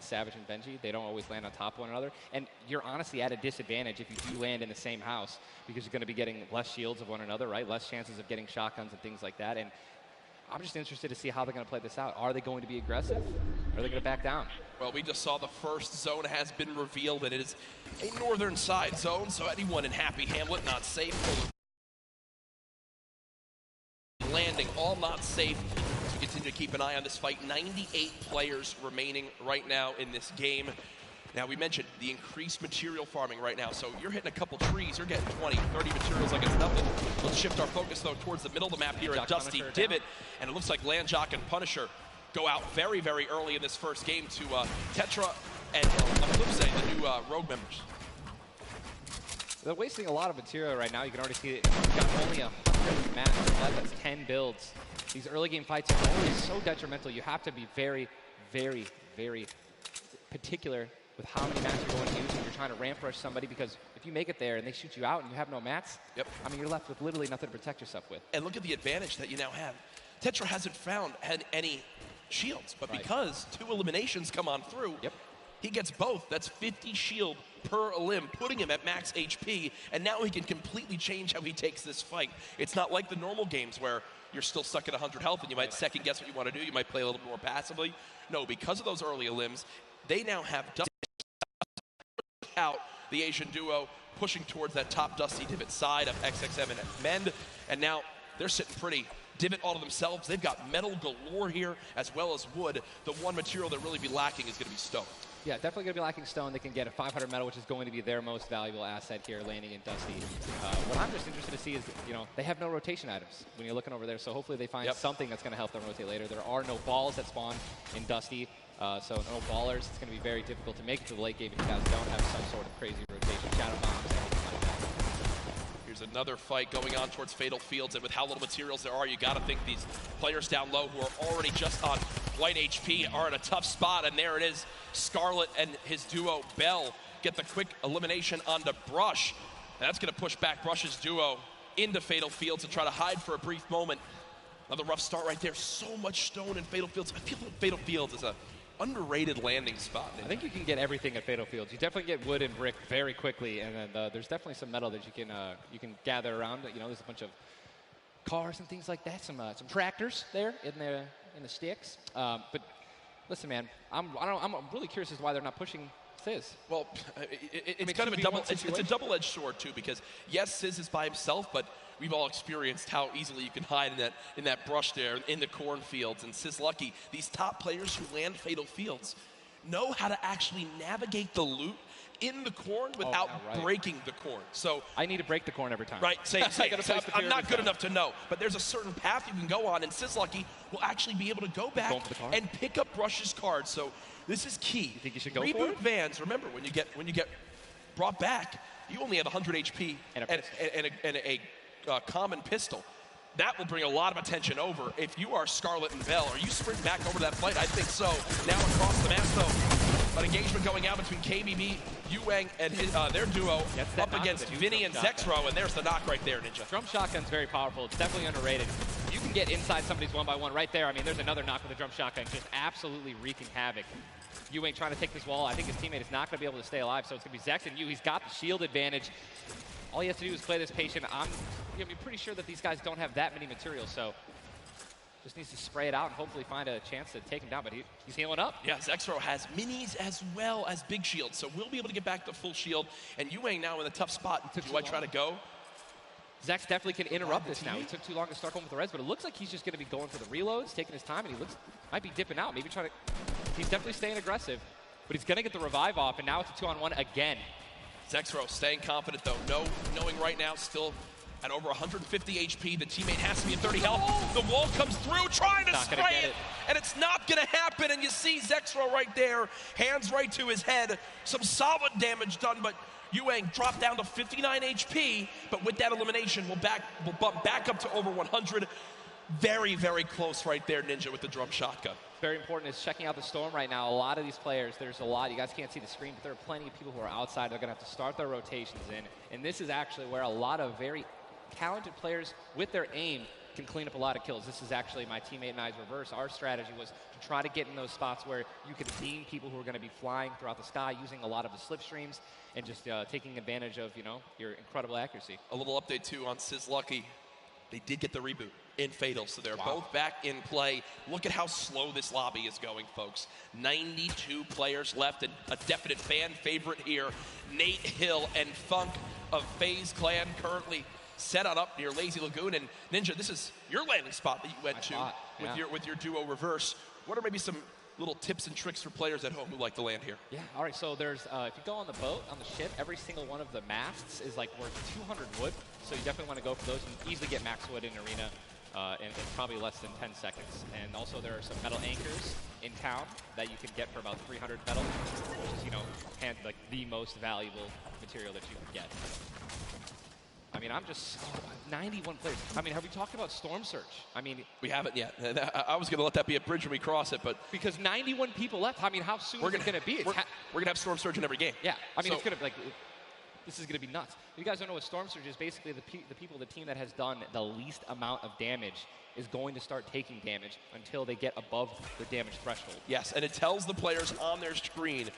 against Savage and Benji. They don't always land on top of one another. And you're honestly at a disadvantage if you do land in the same house because you're going to be getting less shields of one another, right? Less chances of getting shotguns and things like that. And I'm just interested to see how they're going to play this out. Are they going to be aggressive? Or are they going to back down? Well, we just saw the first zone has been revealed, and it is a northern side zone, so anyone in Happy Hamlet not safe. Landing, all not safe. So we continue to keep an eye on this fight. 98 players remaining right now in this game. Now, we mentioned the increased material farming right now, so you're hitting a couple trees, you're getting 20, 30 materials like it's nothing. Let's shift our focus, though, towards the middle of the map here at Dusty Divot, and it looks like Landjock and Punisher go out very, very early in this first game to Tetra and Eclipse, the new Rogue members. They're wasting a lot of material right now. You can already see it. You've got only 100 maps left. That's 10 builds. These early game fights are always so detrimental. You have to be very, very, very particular with how many mats you're going to use when you're trying to ramp rush somebody, because if you make it there and they shoot you out and you have no mats, I mean, you're left with literally nothing to protect yourself with. And look at the advantage that you now have. Tetra hasn't had any shields, but because 2 eliminations come on through, he gets both. That's 50 shield per elim, putting him at max HP, and now he can completely change how he takes this fight. It's not like the normal games where you're still stuck at 100 health and you might second guess what you want to do. You might play a little more passively. No, because of those early elims, they now have out the Asian duo, pushing towards that top Dusty Divot side of XXM and Mend, and now they're sitting pretty. Divot all to themselves. They've got metal galore here as well as wood. The one material that really be lacking is going to be stone. Yeah, definitely going to be lacking stone. They can get a 500 metal, which is going to be their most valuable asset here, landing in Dusty. What I'm just interested to see is, you know, they have no rotation items when you're looking over there, so hopefully they find something that's going to help them rotate later. There are no balls that spawn in Dusty, so no ballers. It's going to be very difficult to make it to the late game if you guys don't have some sort of crazy rotation, shadow bombs, anything like that. Here's another fight going on towards Fatal Fields, and with how little materials there are, you got to think these players down low who are already just on white HP are in a tough spot, and there it is. Scarlet and his duo, Bell, get the quick elimination onto Brush. And that's going to push back Brush's duo into Fatal Fields and try to hide for a brief moment. Another rough start right there. So much stone in Fatal Fields. I feel like Fatal Fields is a underrated landing spot. I think you can get everything at Fatal Fields. You definitely get wood and brick very quickly, and then there's definitely some metal that you can gather around. You know, there's a bunch of cars and things like that. Some tractors there in the sticks. But listen, man, I'm really curious as to why they're not pushing Sizz. Well, it's kind of it's a double-edged sword too, because yes, Sizz is by himself, but we've all experienced how easily you can hide in that brush there in the cornfields. And Sizz Lucky, these top players who land Fatal Fields know how to actually navigate the loot in the corn without breaking the corn. So I need to break the corn every time. Right, same. I'm not good enough to know, but there's a certain path you can go on, and Sizz Lucky will actually be able to go back and pick up Brush's cards. So this is key. You think you should go Reboot for it? Vans, remember, when you get brought back, you only have 100 HP and a common pistol. That will bring a lot of attention over. If you are Scarlet and Bell, are you sprinting back over that fight? I think so. Now across the map, though, an engagement going out between KBB, Yuang, and their duo up against Vinny and Zexro, and there's the knock right there, Ninja. Drum shotgun's very powerful. It's definitely underrated. You can get inside somebody's one-by-one right there. I mean, there's another knock with a drum shotgun, just absolutely wreaking havoc. Yuang trying to take this wall. I think his teammate is not going to be able to stay alive, so it's going to be Zex and Yu. He's got the shield advantage. All he has to do is play this patient. I'm going to be pretty sure that these guys don't have that many materials, so just needs to spray it out and hopefully find a chance to take him down, but he's healing up. Yeah, Zexro has minis as well as big shields, so we'll be able to get back to full shield. And Yuang now in a tough spot. Do I try to go? Zex definitely can interrupt this now. He took too long to start going with the res, but it looks like he's just going to be going for the reloads, taking his time, and he might be dipping out. Maybe trying to. He's definitely staying aggressive, but he's going to get the revive off, and now it's a 2-on-1 again. Zexro staying confident though, knowing right now still at over 150 HP, the teammate has to be at 30 health. The wall comes through, trying to spray it, and it's not gonna happen, and you see Zexro right there, hands right to his head, some solid damage done, but Yuang dropped down to 59 HP, but with that elimination, we'll bump back up to over 100. Very, very close right there, Ninja, with the drum shotgun. Very important is checking out the storm right now. A lot of these players, there's a lot. You guys can't see the screen, but there are plenty of people who are outside. They're going to have to start their rotations in. And this is actually where a lot of very talented players with their aim can clean up a lot of kills. This is actually my teammate and I's reverse. Our strategy was to try to get in those spots where you could beam people who are going to be flying throughout the sky, using a lot of the slipstreams and just taking advantage of, you know, your incredible accuracy. A little update too on Sizlucky. They did get the reboot in Fatal, so they're both back in play. Look at how slow this lobby is going, folks. 92 players left, and a definite fan favorite here, Nate Hill and Funk of FaZe Clan, currently set on up near Lazy Lagoon. And Ninja, this is your landing spot that you went to with your duo reverse. What are maybe some little tips and tricks for players at home who like to land here? Yeah, all right, so there's, if you go on the boat, on the ship, every single one of the masts is like worth 200 wood, so you definitely want to go for those. You can easily get max wood in arena in probably less than 10 seconds. And also there are some metal anchors in town that you can get for about 300 metal, which is, you know, like the most valuable material that you can get. I mean, I'm just 91 players. I mean, have we talked about Storm Surge? I mean, we haven't yet. I was going to let that be a bridge when we cross it, but because 91 people left. I mean, how soon is it going to be? We're going to have Storm Surge in every game. Yeah, I mean, it's going to like. This is going to be nuts. You guys don't know what Storm Surge is. Basically, the team that has done the least amount of damage is going to start taking damage until they get above the damage threshold. Yes, and it tells the players on their screen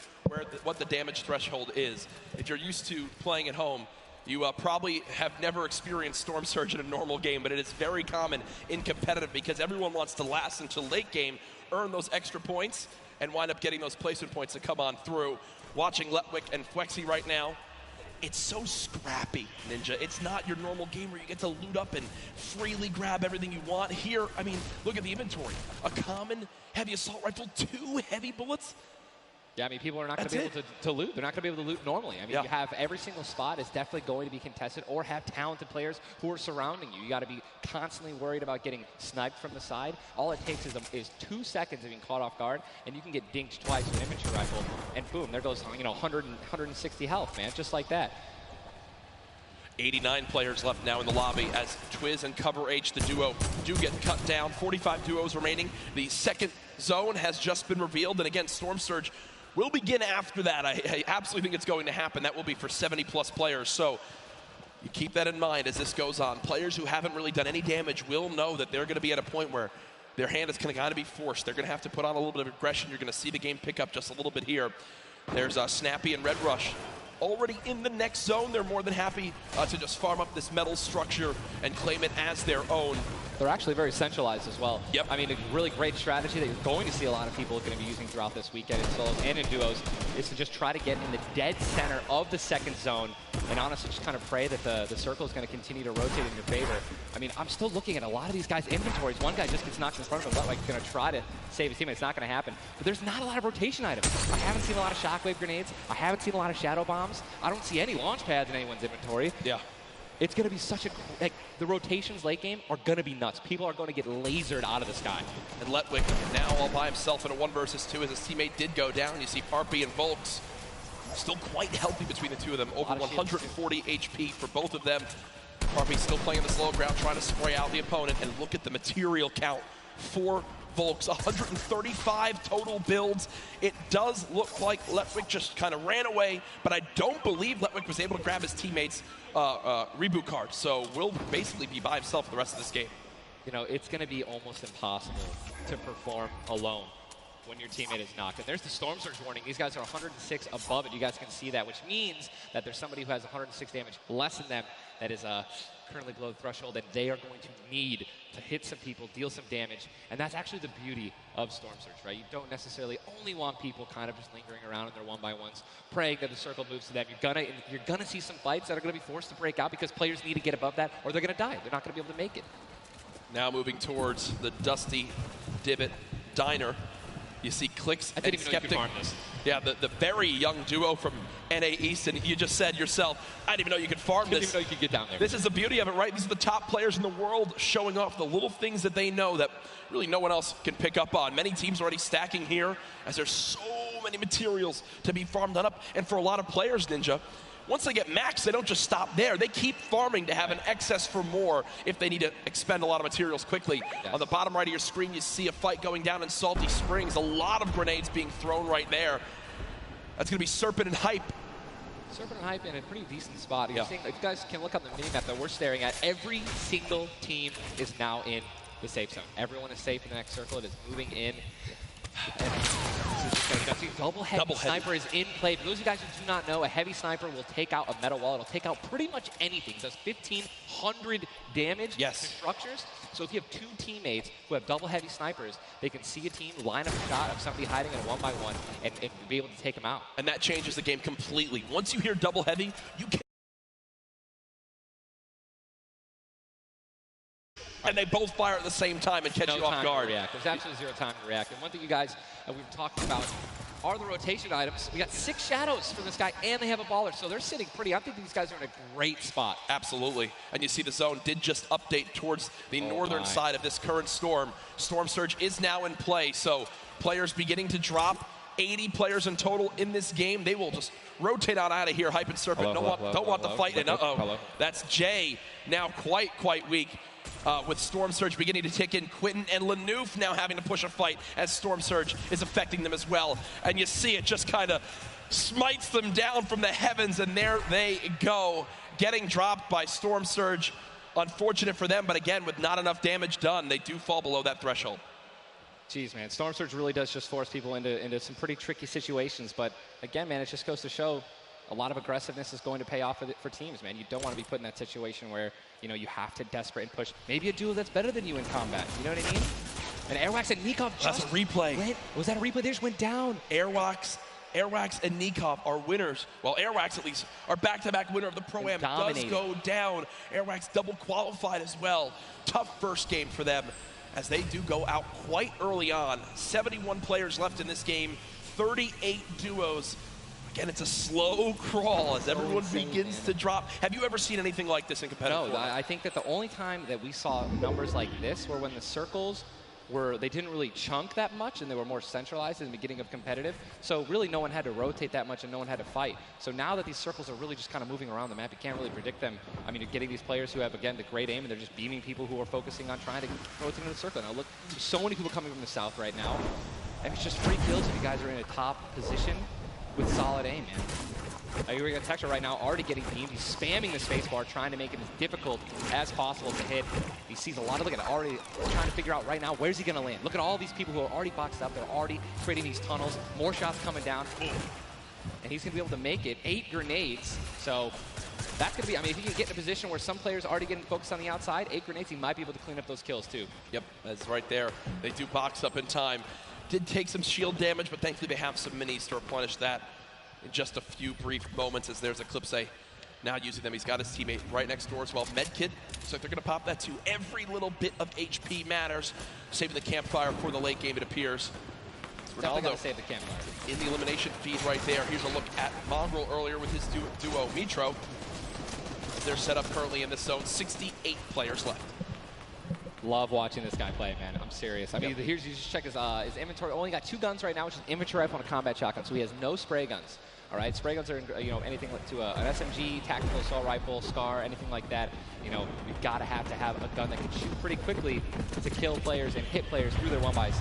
what the damage threshold is. If you're used to playing at home, you probably have never experienced Storm Surge in a normal game, but it is very common in competitive because everyone wants to last until late game, earn those extra points, and wind up getting those placement points to come on through. Watching Letwick and Flexi right now, it's so scrappy, Ninja. It's not your normal game where you get to loot up and freely grab everything you want. Here, I mean, look at the inventory. A common heavy assault rifle, 2 heavy bullets. Yeah, I mean, people are not going to be able to loot. They're not going to be able to loot normally. I mean, you have every single spot is definitely going to be contested or have talented players who are surrounding you. You got to be constantly worried about getting sniped from the side. All it takes is 2 seconds of being caught off guard, and you can get dinked twice with an infantry rifle, and boom, there goes, you know, 160 health, man, just like that. 89 players left now in the lobby as Twiz and Cover H, the duo, do get cut down. 45 duos remaining. The second zone has just been revealed, and again, Storm Surge will begin after that. I absolutely think it's going to happen. That will be for 70-plus players. So you keep that in mind as this goes on. Players who haven't really done any damage will know that they're going to be at a point where their hand is going to be forced. They're going to have to put on a little bit of aggression. You're going to see the game pick up just a little bit here. There's Snappy and Red Rush already in the next zone. They're more than happy to just farm up this metal structure and claim it as their own. They're actually very centralized as well. Yep. I mean, a really great strategy that you're going to see a lot of people going to be using throughout this weekend in solos and in duos is to just try to get in the dead center of the second zone and honestly just kind of pray that the circle is going to continue to rotate in your favor. I mean, I'm still looking at a lot of these guys' inventories. One guy just gets knocked in front of him, like he's going to try to save his teammate. It's not going to happen. But there's not a lot of rotation items. I haven't seen a lot of shockwave grenades. I haven't seen a lot of shadow bombs. I don't see any launch pads in anyone's inventory. Yeah. It's going to be such a, like, the rotations late game are going to be nuts. People are going to get lasered out of the sky. And Letwick now all by himself in a 1 versus 2 as his teammate did go down. You see Parpy and Volks still quite healthy between the two of them. Over 140 HP for both of them. Parpy still playing the slow ground, trying to spray out the opponent. And look at the material count for Volks, 135 total builds. It does look like Letwick just kind of ran away, but I don't believe Letwick was able to grab his teammate's reboot card. So will basically be by himself for the rest of this game. You know, it's going to be almost impossible to perform alone when your teammate is knocked. And there's the Storm Surge warning. These guys are 106 above it. You guys can see that, which means that there's somebody who has 106 damage less than them that is currently below the threshold, and they are going to need to hit some people, deal some damage. And that's actually the beauty of Storm Surge, right? You don't necessarily only want people kind of just lingering around in their 1-by-1s, praying that the circle moves to them. You're gonna see some fights that are gonna be forced to break out because players need to get above that or they're gonna die. They're not gonna be able to make it. Now moving towards the Dusty Divot Diner. You see Clicks and Skeptic. Yeah, the very young duo from NA East, and you just said yourself, I didn't even know you could farm this. I didn't even know you could get down there. This is the beauty of it, right? These are the top players in the world showing off the little things that they know that really no one else can pick up on. Many teams already stacking here as there's so many materials to be farmed up. And for a lot of players, Ninja, once they get max, they don't just stop there. They keep farming to have an excess for more if they need to expend a lot of materials quickly. Yes. On the bottom right of your screen, you see a fight going down in Salty Springs. A lot of grenades being thrown right there. That's going to be Serpent and Hype. Serpent and Hype in a pretty decent spot. You're seeing, if you guys can look up the mini-map that we're staring at, every single team is now in the safe zone. Everyone is safe in the next circle. It is moving in. And double heavy sniper is in play. For those of you guys who do not know, a heavy sniper will take out a metal wall. It'll take out pretty much anything. It does 1,500 damage to structures. So if you have two teammates who have double heavy snipers, they can see a team, line up a shot of somebody hiding in a 1-by-1, and be able to take them out. And that changes the game completely. Once you hear double heavy, you can. And they both fire at the same time and catch you off guard. There's absolutely zero time to react. And one thing you guys we've talked about are the rotation items. We got 6 shadows for this guy, and they have a baller, so they're sitting pretty. I think these guys are in a great spot. Absolutely. And you see the zone did just update towards the northern side of this current storm. Storm Surge is now in play, so players beginning to drop. 80 players in total in this game. They will just rotate on out of here. Hype and Serpent don't want the fight. And that's Jay now quite weak. With Storm Surge beginning to tick in. Quentin and Lanouf now having to push a fight as Storm Surge is affecting them as well. And you see it just kind of smites them down from the heavens, and there they go. Getting dropped by Storm Surge. Unfortunate for them, but again, with not enough damage done, they do fall below that threshold. Jeez, man, Storm Surge really does just force people into some pretty tricky situations. But again, man, it just goes to show a lot of aggressiveness is going to pay off for teams, man. You don't want to be put in that situation where, you know, you have to desperate and push. Maybe a duo that's better than you in combat. You know what I mean? And Airwax and Nikov that's a replay. Was that a replay? They just went down. Airwax and Nikov are winners. Well, Airwax at least are back-to-back winner of the Pro-Am. Does go down. Airwax double qualified as well. Tough first game for them as they do go out quite early on. 71 players left in this game, 38 duos. Again, it's a slow crawl as everyone begins to drop. Have you ever seen anything like this in competitive? No, I think that the only time that we saw numbers like this were when the circles they didn't really chunk that much and they were more centralized in the beginning of competitive. So really no one had to rotate that much and no one had to fight. So now that these circles are really just kind of moving around the map, you can't really predict them. I mean, you're getting these players who have, again, the great aim, and they're just beaming people who are focusing on trying to rotate in the circle. Now look, there's so many people coming from the south right now. And it's just free kills if you guys are in a top position with solid aim, man. You're going to Texture right now, already getting beamed. He's spamming the spacebar, trying to make it as difficult as possible to hit. He sees a lot of, look at it, already trying to figure out right now, where's he going to land? Look at all these people who are already boxed up. They're already creating these tunnels. More shots coming down. And he's going to be able to make it. 8 grenades. So that's going to be, I mean, if he can get in a position where some players are already getting focused on the outside, 8 grenades, he might be able to clean up those kills too. Yep, that's right there. They do box up in time. Did take some shield damage, but thankfully they have some minis to replenish that in just a few brief moments as there's Eclipse now using them. He's got his teammate right next door as well. Medkit, so they're going to pop that too. Every little bit of HP matters. Saving the campfire for the late game, it appears. Ronaldo save the campfire. In the elimination feed right there. Here's a look at Mongrel earlier with his duo Mitro. They're set up currently in this zone. 68 players left. Love watching this guy play, man. I'm serious. I mean, here's, you just check his inventory. Only got 2 guns right now, which is inventory rifle and a combat shotgun. So he has no spray guns. All right, spray guns are, you know, anything like to an SMG, tactical assault rifle, SCAR, anything like that. You know, we've got to have a gun that can shoot pretty quickly to kill players and hit players through their 1-bys.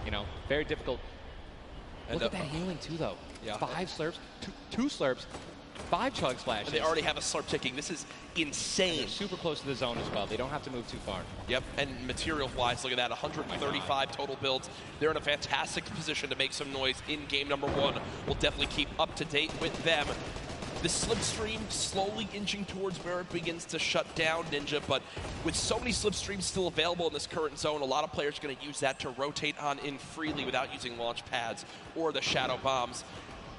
You know, very difficult. Look at that healing too, though. Yeah. 5 slurps, 2 slurps. 5 chug splashes. And they already have a slurp ticking. This is insane. They're super close to the zone as well. They don't have to move too far. Yep, and material-wise, look at that, 135 total builds. They're in a fantastic position to make some noise in game number 1. We'll definitely keep up to date with them. The slipstream slowly inching towards where it begins to shut down Ninja, but with so many slipstreams still available in this current zone, a lot of players are going to use that to rotate on in freely without using launch pads or the shadow bombs.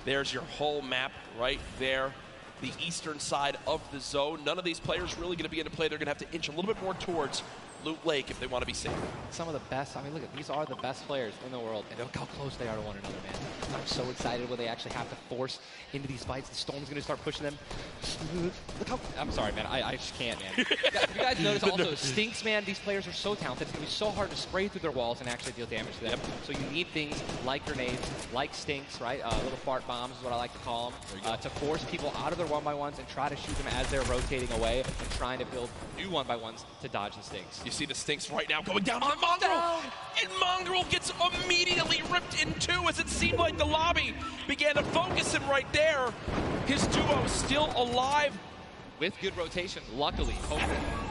There's your whole map right there, the eastern side of the zone. None of these players really going to be into play. They're going to have to inch a little bit more towards Loot Lake if they want to be safe. Some of the best, I mean, look, these are the best players in the world, and look how close they are to one another, man. I'm so excited when they actually have to force into these fights. The Storm's going to start pushing them. Look how, I'm sorry, man, I just can't, man. If you guys notice also, Stinks, man, these players are so talented. It's going to be so hard to spray through their walls and actually deal damage to them. So you need things like grenades, like Stinks, right? Little fart bombs is what I like to call them, to force people out of their 1-by-1s and try to shoot them as they're rotating away and trying to build new 1-by-1s to dodge the Stinks. You see the Stinks right now going down on Mongrel, and Mongrel gets immediately ripped in 2 as it seemed like the lobby began to focus him right there. His duo still alive. With good rotation, luckily.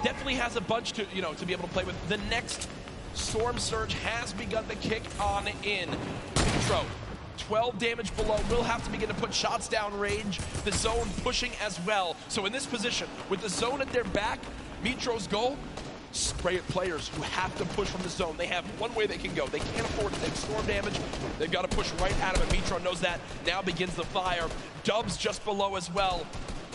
Definitely has a bunch to, to be able to play with. The next Storm Surge has begun to kick on in. Intro. 12 damage below, will have to begin to put shots down range. The zone pushing as well. So in this position, with the zone at their back, Mitro's goal, spray at players who have to push from the zone. They have one way they can go. They can't afford to take storm damage. They've got to push right out of it. Mitro knows that. Now begins the fire. Dubs just below as well.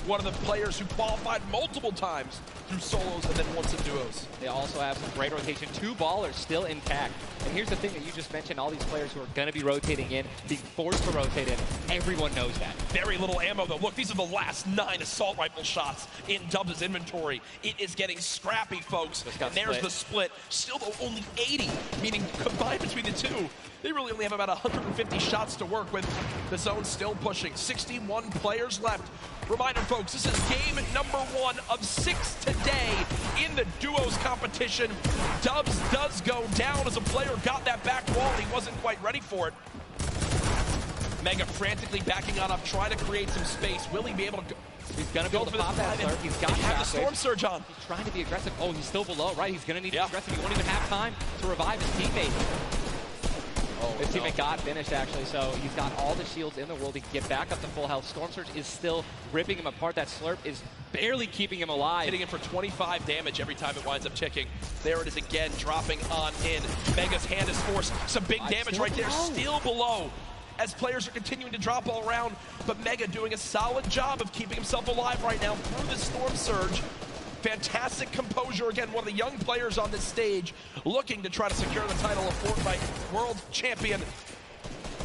One of the players who qualified multiple times through solos and then once in duos. They also have some great rotation. 2 ballers still intact. And here's the thing that you just mentioned, all these players who are going to be rotating in, being forced to rotate in, everyone knows that. Very little ammo, though. Look, these are the last 9 assault rifle shots in Dubs' inventory. It is getting scrappy, folks. And there's the split. Still, though, only 80, meaning combined between the two, they really only have about 150 shots to work with. The zone still pushing. 61 players left. Reminder, folks, this is game number 1 of 6 today in the duos competition. Dubs does go down as a player got that back wall and he wasn't quite ready for it. Mega frantically backing on up, trying to create some space. Will he be able to go? He's going to be able to pop that slurp. He's got the storm surge on. He's trying to be aggressive. Oh, he's still below, right? He's going to need to be aggressive. He won't even have time to revive his teammate. His teammate got finished, actually, so he's got all the shields in the world. He can get back up to full health. Storm Surge is still ripping him apart. That slurp is barely keeping him alive. Hitting him for 25 damage every time it winds up ticking. There it is again, dropping on in. Mega's hand is forced. Some big damage right there, still below. As players are continuing to drop all around, but Mega doing a solid job of keeping himself alive right now through the Storm Surge. Fantastic composure. Again, one of the young players on this stage looking to try to secure the title of Fortnite World Champion.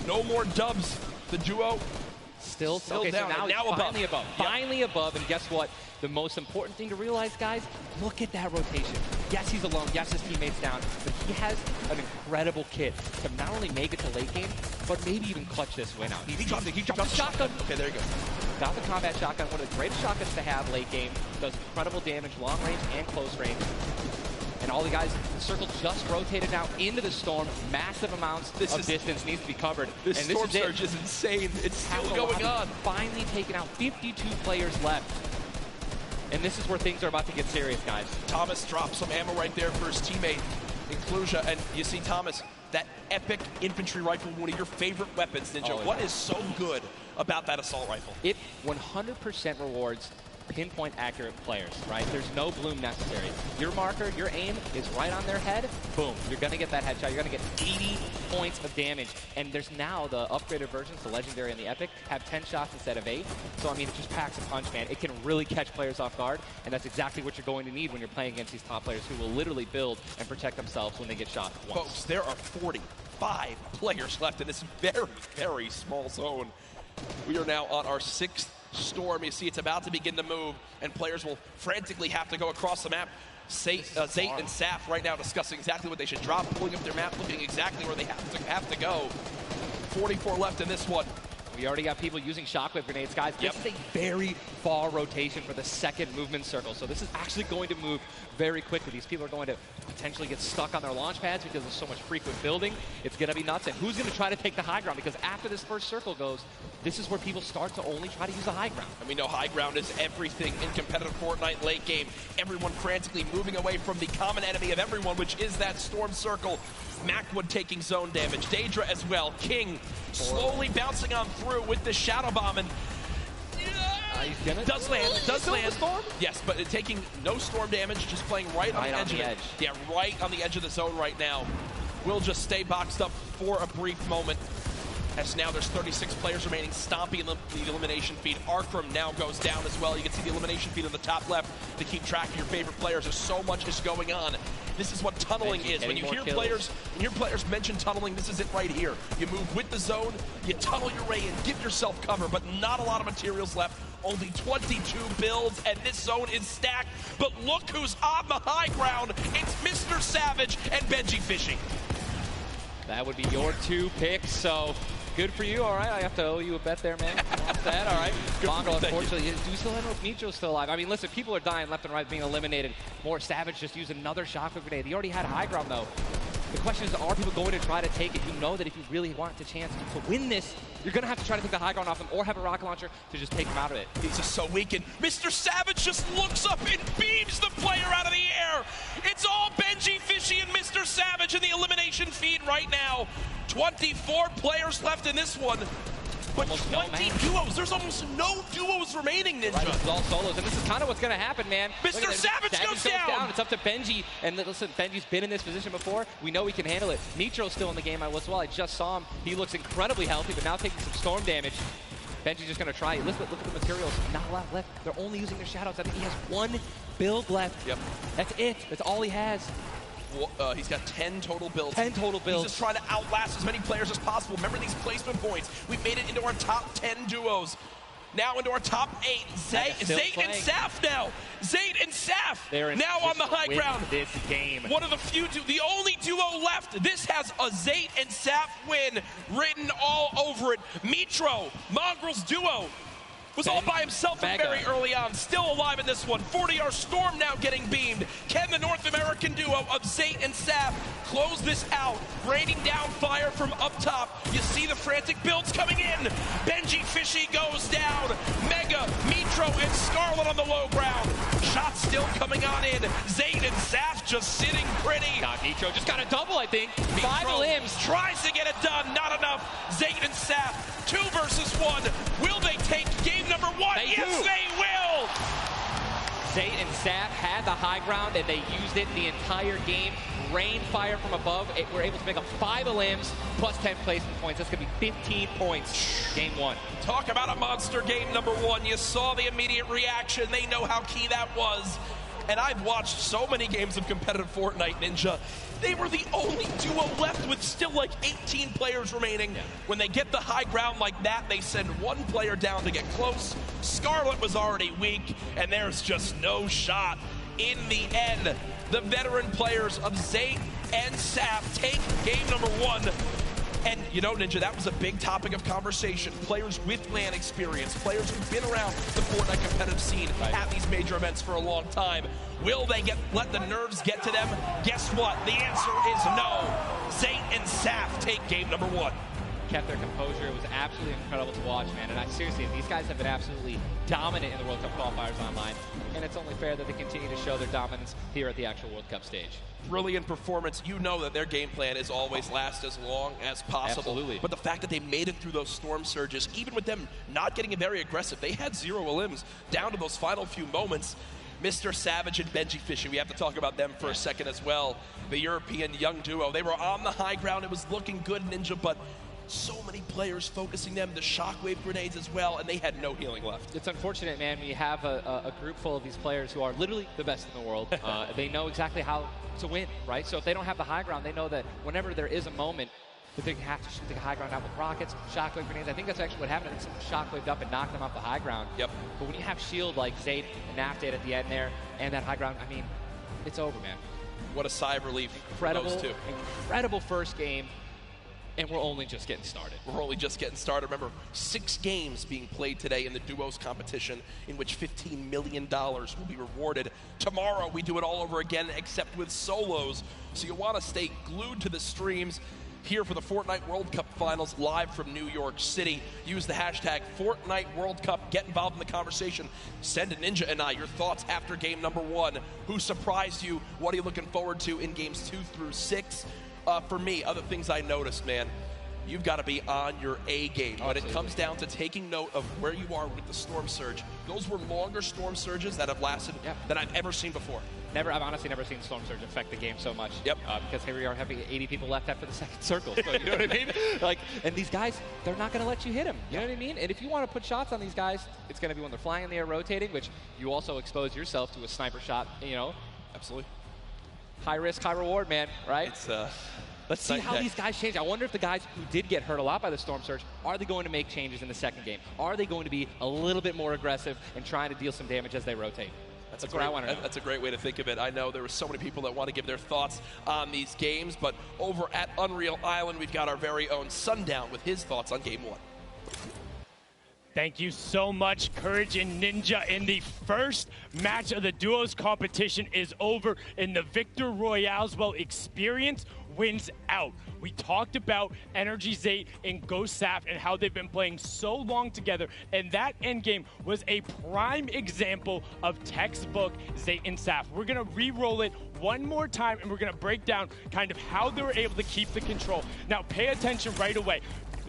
No more Dubs. The duo still okay, down. So now above. Finally above. Yep. Finally above. And guess what? The most important thing to realize, guys, look at that rotation. Yes, he's alone. Yes, his teammate's down. But he has an incredible kit to not only make it to late game, but maybe even clutch this win out. He dropped the shotgun. Okay, there you go. Got the combat shotgun, one of the greatest shotguns to have late game. Does incredible damage, long range and close range. And all the guys, the circle just rotated now into the storm. Massive amounts of distance needs to be covered. This storm surge is insane. It's still going on. Finally taken out. 52 players left. And this is where things are about to get serious, guys. Thomas drops some ammo right there for his teammate, Inclusia. And you see Thomas, that epic infantry rifle, one of your favorite weapons, Ninja. What is so good about that assault rifle? It 100% rewards pinpoint accurate players, right? There's no bloom necessary. Your marker, your aim is right on their head. Boom. You're going to get that headshot. You're going to get 80 points of damage. And there's now the upgraded versions, the Legendary and the Epic, have 10 shots instead of 8. So, I mean, it just packs a punch, man. It can really catch players off guard. And that's exactly what you're going to need when you're playing against these top players who will literally build and protect themselves when they get shot once. Folks, there are 45 players left in this very, very small zone. We are now on our 6th storm. You see it's about to begin to move, and players will frantically have to go across the map. Zayt and Saf right now discussing exactly what they should drop, pulling up their map, looking exactly where they have to go. 44 left in this one. We already got people using shockwave grenades, guys. This is a very far rotation for the second movement circle, so this is actually going to move very quickly. These people are going to potentially get stuck on their launch pads because there's so much frequent building. It's going to be nuts. And who's going to try to take the high ground? Because after this first circle goes, this is where people start to only try to use the high ground. And we know high ground is everything in competitive Fortnite late game. Everyone frantically moving away from the common enemy of everyone, which is that storm circle. Macwood taking zone damage. Daedra as well. King slowly bouncing on through with the shadow bomb, and does land. Yes, but taking no storm damage, just playing right on the edge of it. Yeah, right on the edge of the zone right now. Will just stay boxed up for a brief moment. As now there's 36 players remaining. Stompy in the elimination feed. Arkram now goes down as well. You can see the elimination feed on the top left to keep track of your favorite players. There's so much is going on. This is what tunneling is. When you hear players mention tunneling, this is it right here. You move with the zone, you tunnel your way in, give yourself cover, but not a lot of materials left. Only 22 builds, and this zone is stacked. But look who's on the high ground. It's Mr. Savage and Benji Fishing. That would be your 2 picks, so good for you. All right, I have to owe you a bet there, man. What's that? All right. Bongo, unfortunately, do you still know if Mitro's still alive? I mean, listen, people are dying left and right, being eliminated. More Savage just used another shockwave grenade. He already had high ground, though. The question is, are people going to try to take it? You know that if you really want the chance to win this, you're going to have to try to take the high ground off them or have a rocket launcher to just take them out of it. He's just so weak, and Mr. Savage just looks up and beams the player out of the air. It's all Benji, Fishy, and Mr. Savage in the elimination feed right now. 24 players left in this one. But almost 20 duos. There's almost no duos remaining, Ninja. Right, it's all solos, and this is kind of what's going to happen, man. Mr. Savage goes down. It's up to Benji, and listen, Benji's been in this position before. We know he can handle it. Nitro's still in the game as well. I just saw him. He looks incredibly healthy, but now taking some storm damage. Benji's just going to try. Look at the materials. Not a lot left. They're only using their shadows. I think he has one build left. Yep. That's it. That's all he has. He's got 10 total builds. 10 total builds. He's just trying to outlast as many players as possible. Remember these placement points. We've made it into our top 10 duos. Now into our top 8. Zayt and Saf now. Zayt and Saf now on the high ground. This game. One of the few, the only duo left. This has a Zayt and Saf win written all over it. Mitro, Mongrel's duo, was all by himself from very early on. Still alive in this one. 40R Storm now getting beamed. Can the North American duo of Zayt and Saf close this out? Raining down fire from up top. You see the frantic builds coming in. Benji Fishy goes down. Mega, Mitro, and Scarlet on the low ground. Shots still coming on in. Zayt and Saf just sitting pretty. Mitro just got a double, I think. Mitro 5 limbs. Tries to get it done. Not enough. Zayt and Saf, 2 versus 1. Will they take game number 1? Yes, they will! Zayt and Saf had the high ground, and they used it the entire game. Rain fire from above. We're able to make up 5 limbs plus 10 placement points. That's going to be 15 points. Game 1. Talk about a monster game number 1. You saw the immediate reaction. They know how key that was. And I've watched so many games of competitive Fortnite, Ninja. They were the only duo left with still like 18 players remaining. Yeah. When they get the high ground like that, they send one player down to get close. Scarlet was already weak, and there's just no shot. In the end, the veteran players of Zayt and Saf take game number 1. And you know, Ninja, that was a big topic of conversation. Players with LAN experience, players who've been around the Fortnite competitive scene at these major events for a long time. Will they let the nerves get to them? Guess what? The answer is no. Zayt and Saf take game number 1. Kept their composure. It was absolutely incredible to watch, man. And seriously, these guys have been absolutely dominant in the World Cup qualifiers online. And it's only fair that they continue to show their dominance here at the actual World Cup stage. Brilliant performance. You know that their game plan is always last as long as possible. Absolutely. But the fact that they made it through those storm surges, even with them not getting very aggressive, they had 0 limbs down to those final few moments. Mr. Savage and Benji Fishy, we have to talk about them for a second as well. The European young duo. They were on the high ground. It was looking good, Ninja, but so many players focusing them, the shockwave grenades as well, and they had no healing left. It's unfortunate, man. We have a group full of these players who are literally the best in the world. They know exactly how to win, right? So if they don't have the high ground, they know that whenever there is a moment that they have to shoot the high ground out with rockets, shockwave grenades. I think that's actually what happened. Someone shockwaved up and knocked them off the high ground. Yep. But when you have shield like Zayt and Naf did at the end there, and that high ground, I mean, it's over, man. What a sigh of relief Incredible, for those two. Incredible first game. And we're only just getting started. We're only just getting started. Remember, 6 games being played today in the duos competition, in which $15 million will be rewarded. Tomorrow, we do it all over again, except with solos. So you'll want to stay glued to the streams here for the Fortnite World Cup Finals live from New York City. Use the hashtag Fortnite World Cup. Get involved in the conversation. Send to Ninja and I your thoughts after game number 1. Who surprised you? What are you looking forward to in games 2 through 6? For me, other things I noticed, man, you've got to be on your A game. When it comes down to taking note of where you are with the storm surge, those were longer storm surges that have lasted than I've ever seen before. I've honestly never seen storm surge affect the game so much. Yep. Because here we are having 80 people left after the second circle. So you know what I mean? And these guys, they're not going to let you hit them. You know what I mean? And if you want to put shots on these guys, it's going to be when they're flying in the air, rotating, which you also expose yourself to a sniper shot. You know. Absolutely. High risk, high reward, man. Right? It's Let's see how these guys change. I wonder if the guys who did get hurt a lot by the storm surge, are they going to make changes in the second game? Are they going to be a little bit more aggressive and trying to deal some damage as they rotate? That's what I want to know. That's a great way to think of it. I know there were so many people that want to give their thoughts on these games, but over at Unreal Island, we've got our very own Sundown with his thoughts on Game 1. Thank you so much, Courage and Ninja. And the first match of the duos competition is over in the Victor Royale's experience wins out. We talked about Energy Zate and Ghost Saf and how they've been playing so long together, and that endgame was a prime example of textbook Zate and Saf. We're going to re-roll it one more time, and we're going to break down kind of how they were able to keep the control. Now, pay attention right away.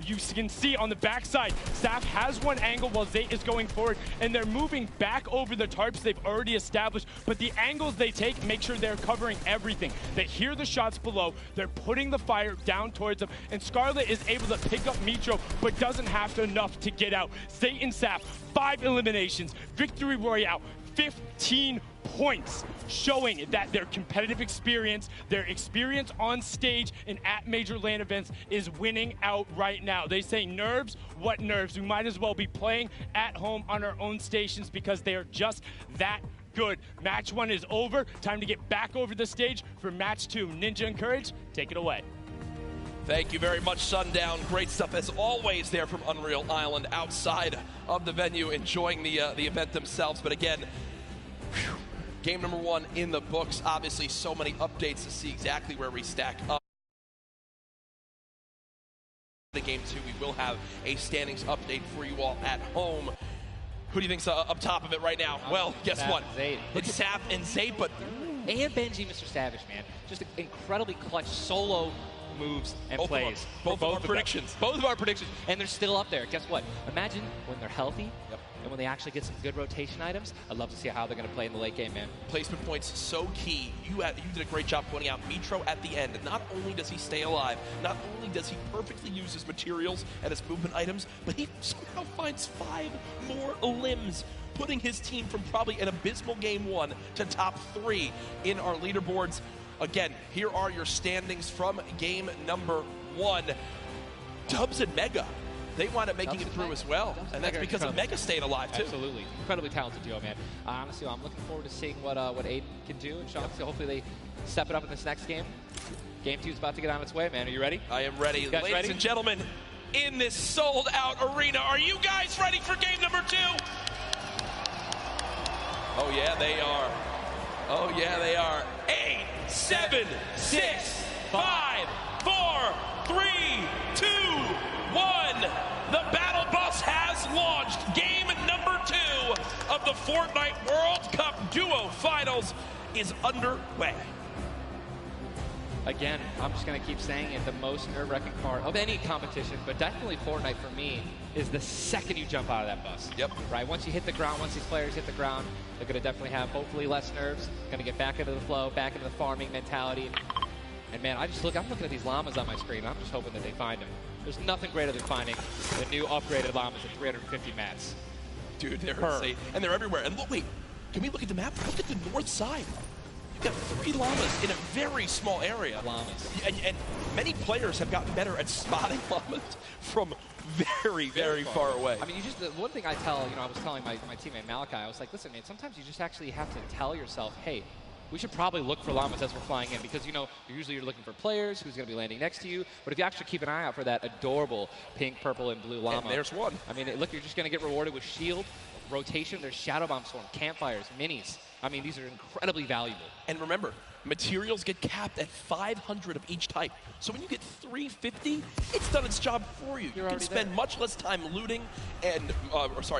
You can see on the backside, Saf has one angle while Zate is going forward, and they're moving back over the tarps they've already established, but the angles they take make sure they're covering everything. They hear the shots below, they're putting the fire down towards them, and Scarlet is able to pick up Mitro, but doesn't have enough to get out. Zate and Saf, 5 eliminations, victory royale, 15 points, showing that their competitive experience, their experience on stage and at major LAN events is winning out right now. They say nerves, what nerves? We might as well be playing at home on our own stations because they are just that good. Match 1 is over. Time to get back over the stage for match 2. Ninja and Courage, take it away. Thank you very much, Sundown. Great stuff as always there from Unreal Island outside of the venue, enjoying the event themselves. But again, whew, game number 1 in the books. Obviously, so many updates to see exactly where we stack up. The game 2, we will have a standings update for you all at home. Who do you think's up top of it right now? Well, guess what? It's Saf and Zate, but and Benji, Mr. Savage, man. Just incredibly clutch solo moves and plays. Both of our predictions. Both of our predictions. And they're still up there. Guess what? Imagine when they're healthy and when they actually get some good rotation items. I'd love to see how they're going to play in the late game, man. Placement points so key. You did a great job pointing out Mitro at the end. Not only does he stay alive, not only does he perfectly use his materials and his movement items, but he somehow finds 5 more limbs, putting his team from probably an abysmal game 1 to top 3 in our leaderboards. Again, here are your standings from game number 1. Dubs and Mega, they wind up making it through as well, and that's because of Mega staying alive too. Absolutely, incredibly talented duo, man. Honestly, I'm looking forward to seeing what Aiden can do, and Sean, so hopefully they step it up in this next game. Game 2 is about to get on its way, man. Are you ready? I am ready. Ladies and gentlemen, in this sold-out arena, are you guys ready for game number 2? Oh yeah, they are. Oh yeah, they are. 8, 7, 6, 5, 4, 3, 2, 1. The battle bus has launched. Game number 2 of the Fortnite World Cup Duo Finals is underway. Again, I'm just going to keep saying it, the most nerve-wracking part of any competition, but definitely Fortnite for me, is the second you jump out of that bus. Yep. Right? Once you hit the ground, once these players hit the ground, they're going to definitely have hopefully less nerves, going to get back into the flow, back into the farming mentality. And man, I'm looking at these llamas on my screen, and I'm just hoping that they find them. There's nothing greater than finding the new upgraded llamas at 350 mats. Dude, they're insane. And they're everywhere. And look, wait, can we look at the map? Look at the north side. You've got 3 llamas in a very small area. Llamas. And many players have gotten better at spotting llamas from very, very far away. I mean, the one thing I tell, I was telling my teammate Malachi, I was like, listen, man, sometimes you just actually have to tell yourself, hey, we should probably look for llamas as we're flying in, because, usually you're looking for players who's going to be landing next to you. But if you actually keep an eye out for that adorable pink, purple, and blue llama. And there's one. I mean, look, you're just going to get rewarded with shield, rotation. There's Shadow Bomb Storm, campfires, minis. I mean, these are incredibly valuable. And remember, materials get capped at 500 of each type. So when you get 350, it's done its job for you. You can spend much less time looting and,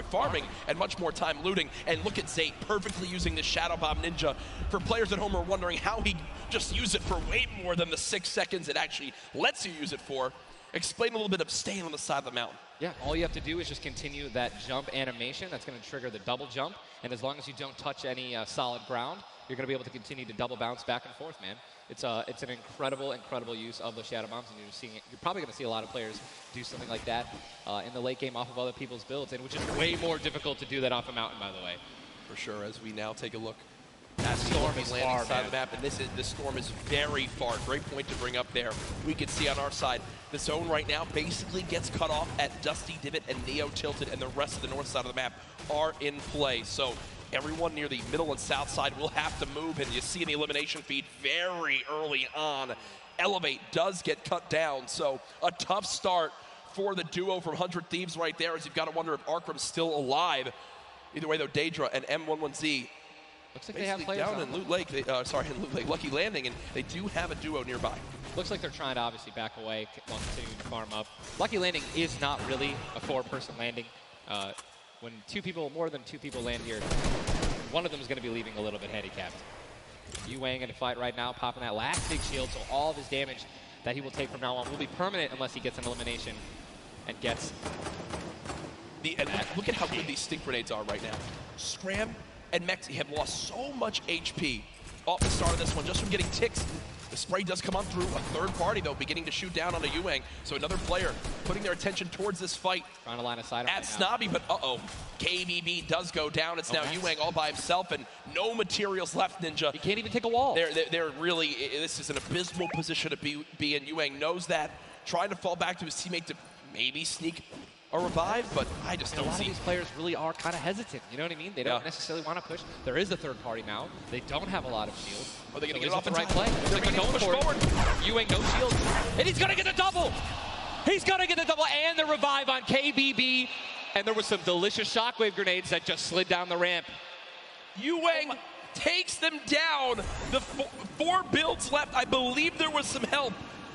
farming, and much more time looting. And look at Zate perfectly using the Shadow Bomb Ninja. For players at home who are wondering how he just used it for way more than the 6 seconds it actually lets you use it for, explain a little bit of staying on the side of the mountain. Yeah, all you have to do is just continue that jump animation. That's going to trigger the double jump. And as long as you don't touch any solid ground, you're going to be able to continue to double bounce back and forth, man. It's an incredible use of the Shadow Bombs, and you're probably going to see a lot of players do something like that in the late game off of other people's builds, and which is way more difficult to do that off a mountain, by the way. For sure, as we now take a look. That storm is far, side of the map, and this storm is very far. Great point to bring up there. We can see on our side, the zone right now basically gets cut off at Dusty Divot and Neo Tilted, and the rest of the north side of the map are in play. So everyone near the middle and south side will have to move, and you see in the elimination feed very early on, Elevate does get cut down. So a tough start for the duo from 100 Thieves right there, as you've got to wonder if Arkram's still alive. Either way, though, Daedra and M11Z Looks like they have players down in Loot Lake. In Loot Lake, Lucky Landing, and they do have a duo nearby. Looks like they're trying to obviously back away, while continuing to farm up. Lucky Landing is not really a 4-person landing. When more than two people land here, one of them is going to be leaving a little bit handicapped. Ewang in a fight right now, popping that last big shield, so all of his damage that he will take from now on will be permanent unless he gets an elimination and gets... Look at how good these stink grenades are right now. Scram and Mexi have lost so much HP off the start of this one just from getting ticks. The spray does come on through. A third party, though, beginning to shoot down on a Ewang. So another player putting their attention towards this fight. Trying to line a side at Snobby, but KBB does go down. It's now Ewang all by himself, and no materials left, Ninja. He can't even take a wall. They're really, this is an abysmal position to be in. Ewang knows that, trying to fall back to his teammate to maybe sneak a revive, but I just don't see. A lot of these players really are kind of hesitant, you know what I mean? They don't necessarily want to push. There is a third party now. They don't have a lot of shield. Are they going to get it off the right play? They're going to push forward. Ewang, no shield. And he's going to get the double! He's going to get the double and the revive on KBB. And there was some delicious shockwave grenades that just slid down the ramp. Ewang takes them down. The 4 builds left. I believe there was some help.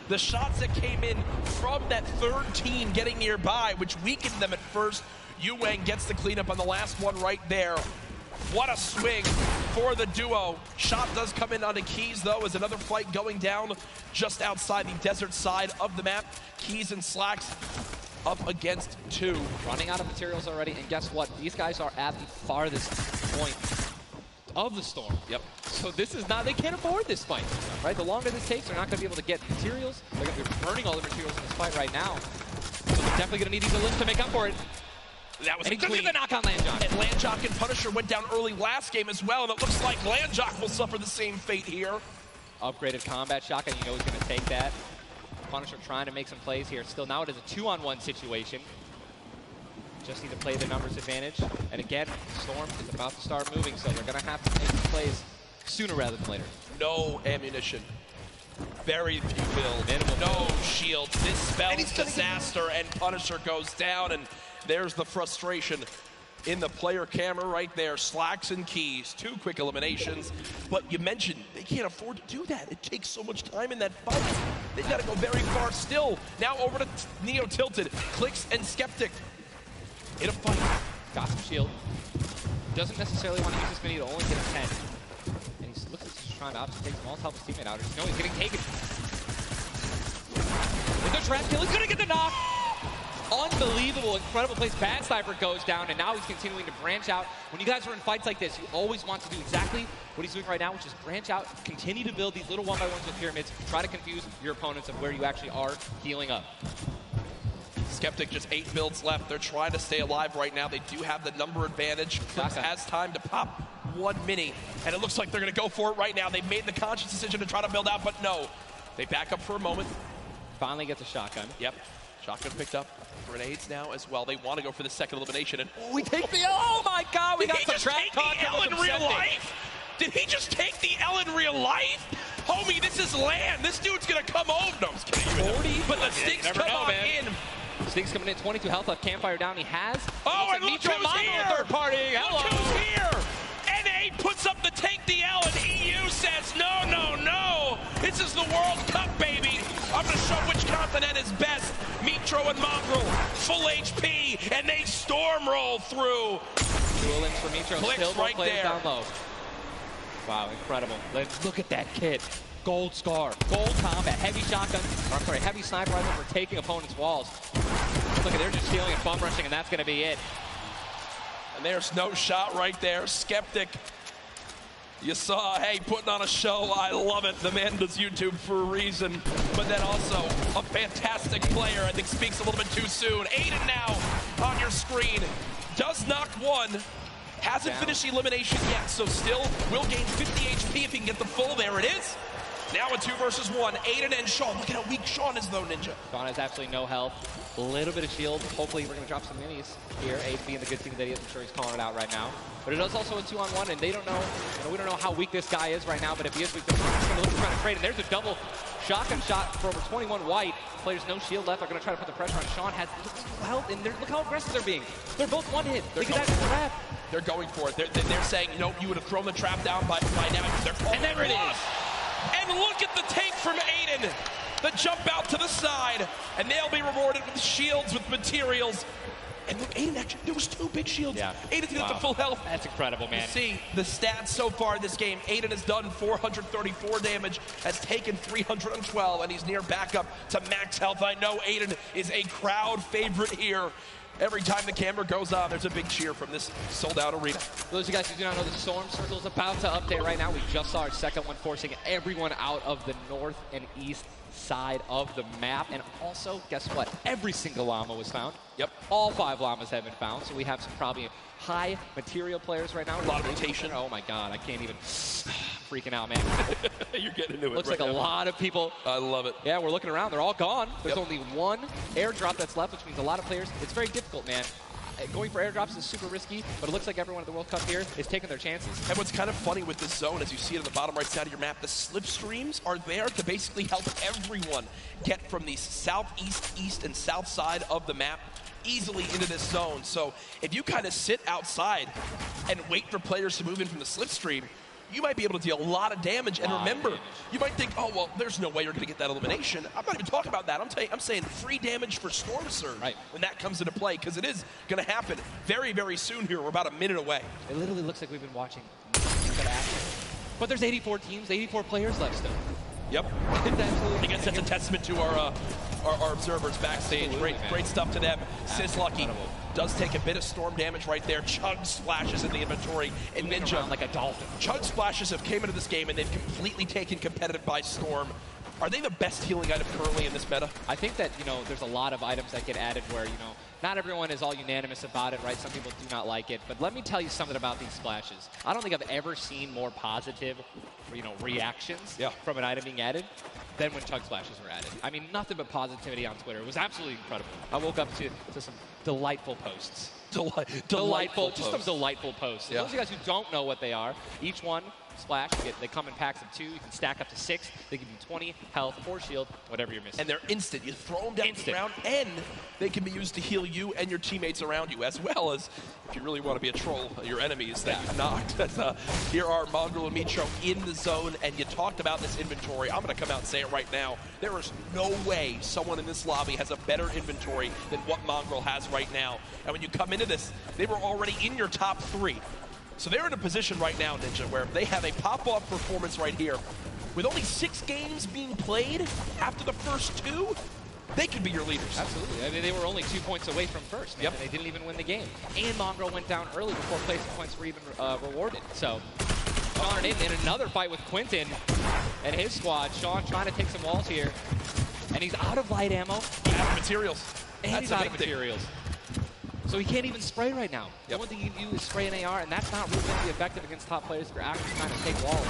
The shots that came in from that third team getting nearby, which weakened them at first. Ewang gets the cleanup on the last one right there. What a swing for the duo. Shot does come in onto Keys, though, as another fight going down just outside the desert side of the map. Keys and Slacks up against 2. Running out of materials already, and guess what? These guys are at the farthest point of the storm. Yep. So this is not, they can't afford this fight, right? The longer this takes, they're not going to be able to get materials. They're going to be burning all the materials in this fight right now. So they're definitely going to need these elims to make up for it. That was and he doesn't get the knock on Landjock. And Landjock and Punisher went down early last game as well, and it looks like Landjock will suffer the same fate here. Upgraded combat shotgun, you know he's going to take that. Punisher trying to make some plays here. Still, now it is a 2-on-1 situation. Just need to play the numbers advantage. And again, Storm is about to start moving, so they're going to have to make some plays sooner rather than later. No ammunition. Very few builds. No shields. This spells disaster, and Punisher goes down, and there's the frustration in the player camera right there. Slacks and Keys, 2 quick eliminations. But you mentioned they can't afford to do that. It takes so much time in that fight. They've got to go very far still. Now over to Neo Tilted, Clicks and Skeptic in a fight. Got some shield. Doesn't necessarily want to use this mini to only get a 10. And he looks like he's trying to obviously take some walls, help his teammate out. No, he's getting taken. With the trap kill, he's going to get the knock. Unbelievable, incredible plays. Bad Sniper goes down, and now he's continuing to branch out. When you guys are in fights like this, you always want to do exactly what he's doing right now, which is branch out, continue to build these little 1x1s with pyramids, try to confuse your opponents of where you actually are healing up. Skeptic, just 8 builds left. They're trying to stay alive right now. They do have the number advantage. Clicks has time to pop 1 mini, and it looks like they're going to go for it right now. They made the conscious decision to try to build out, but no. They back up for a moment. Finally gets a shotgun. Yep. Shotgun picked up. Grenades now as well. They want to go for the second elimination, and we take the oh my god, we got some trap talk in real life. Did he just take the L in real life? Homie, this is land. This dude's going to come home. No, I'm just kidding. 40, but the stinks come on in. Stinks coming in, 22 health left, Campfire down, he has. Oh, and look who's here! Third party, hello! Look who's here! NA puts up the take the L, and EU says, no, no, no! This is the World Cup, baby! I'm gonna show which continent is best. Mitro and Mongrel, full HP, and they storm roll through. Duel ins for Mitro, Clicks still right players there. Down low. Wow, incredible. Let's look at that kit. Gold Scar, Gold Combat, Heavy Shotgun, or I'm sorry, Heavy Sniper Rifle for taking opponents' walls. Look at, they're just stealing and bum rushing, and that's going to be it. And there's no shot right there. Skeptic, you saw, hey, putting on a show. I love it. The man does YouTube for a reason. But then also a fantastic player. I think speaks a little bit too soon. Aiden now on your screen. Does knock 1. Hasn't finished the elimination yet, so still will gain 50 HP if he can get the full. There it is. Now a 2 versus 1. Aiden and Sean. Look at how weak Sean is, though, Ninja. Sean has absolutely no health. A little bit of shield. Hopefully we're going to drop some minis here. Aiden being the good team that he is. I'm sure he's calling it out right now. But it is also a 2-on-1, and they don't know, we don't know how weak this guy is right now, but if he is weak, they're going to look to try to trade. And there's a double shotgun shot for over 21 white. players, no shield left, are going to try to put the pressure on. Sean has health, and look how aggressive they're being. They're both one hit. They can actually trap. They're going for it. They're saying, you know, you would have thrown the trap down by now. And there it is. And look at the take from Aiden. The jump out to the side, and they'll be rewarded with shields, with materials. And look, Aiden actually, there was 2 big shields. Yeah. Aiden's got the full health. That's incredible, man. You see the stats so far in this game. Aiden has done 434 damage, has taken 312, and he's near back up to max health. I know Aiden is a crowd favorite here. Every time the camera goes on, there's a big cheer from this sold-out arena. For those of you guys who do not know, the Storm Circle is about to update right now. We just saw our second one, forcing everyone out of the north and east side of the map. And also, guess what? Every single llama was found. Yep. All 5 llamas have been found, so we have some probably high material players right now. A lot of rotation. Oh my god, I can't even. Freaking out, man. You're getting into it. Looks right like now. a lot of people. I love it. Yeah, we're looking around. They're all gone. There's Yep. only one airdrop that's left, which means a lot of players. It's very difficult, man. Going for airdrops is super risky, but it looks like everyone at the World Cup here is taking their chances. And what's kind of funny with this zone, as you see it on the bottom right side of your map, the slipstreams are there to basically help everyone get from the southeast, east, and south side of the map easily into this zone. So if you kind of sit outside and wait for players to move in from the slipstream, you might be able to deal a lot of damage. And remember, you might think, oh, well, there's no way you're going to get that elimination. I'm not even talking about that. I'm saying free damage for Storm Surge when that comes into play, because it is going to happen very, very soon here. We're about a minute away. It literally looks like we've been watching that action. But there's 84 teams, 84 players left still. Yep. I guess that's a testament to our observers backstage. Great stuff to them. Sizlucky does take a bit of storm damage right there. Chug splashes in the inventory. And Ninja, like a dolphin. Chug splashes have came into this game and they've completely taken competitive by storm. Are they the best healing item currently in this meta? I think that, you know, there's a lot of items that get added where, you know, not everyone is all unanimous about it, right? Some people do not like it. But let me tell you something about these splashes. I don't think I've ever seen more positive, you know, reactions from an item being added than when chug splashes were added. I mean, nothing but positivity on Twitter. It was absolutely incredible. I woke up to some delightful posts. Delightful just some delightful posts. Yeah. Those of you guys who don't know what they are, each one splash, they come in packs of 2. You can stack up to 6. They give you 20 health, 4 shield, whatever you're missing. And they're instant. You throw them down the ground, and they can be used to heal you and your teammates around you, as well as, if you really want to be a troll, your enemies that you knocked. Here are Mongrel and Micho in the zone, and you talked about this inventory. I'm going to come out and say it right now. There is no way someone in this lobby has a better inventory than what Mongrel has right now. And when you come into this, they were already in your top 3. So they're in a position right now, Ninja, where they have a pop-off performance right here. With only 6 games being played after the first 2, they could be your leaders. Absolutely. I mean, they were only 2 points away from first, man, and they didn't even win the game. And Mongrel went down early before placement points were even rewarded. So, Sean in another fight with Quentin and his squad. Sean trying to take some walls here. And he's out of light ammo. Out of materials. And That's he's out of materials. So he can't even spray right now. The only thing you can do is spray an AR, and that's not really going to be effective against top players if you're actually trying to take walls.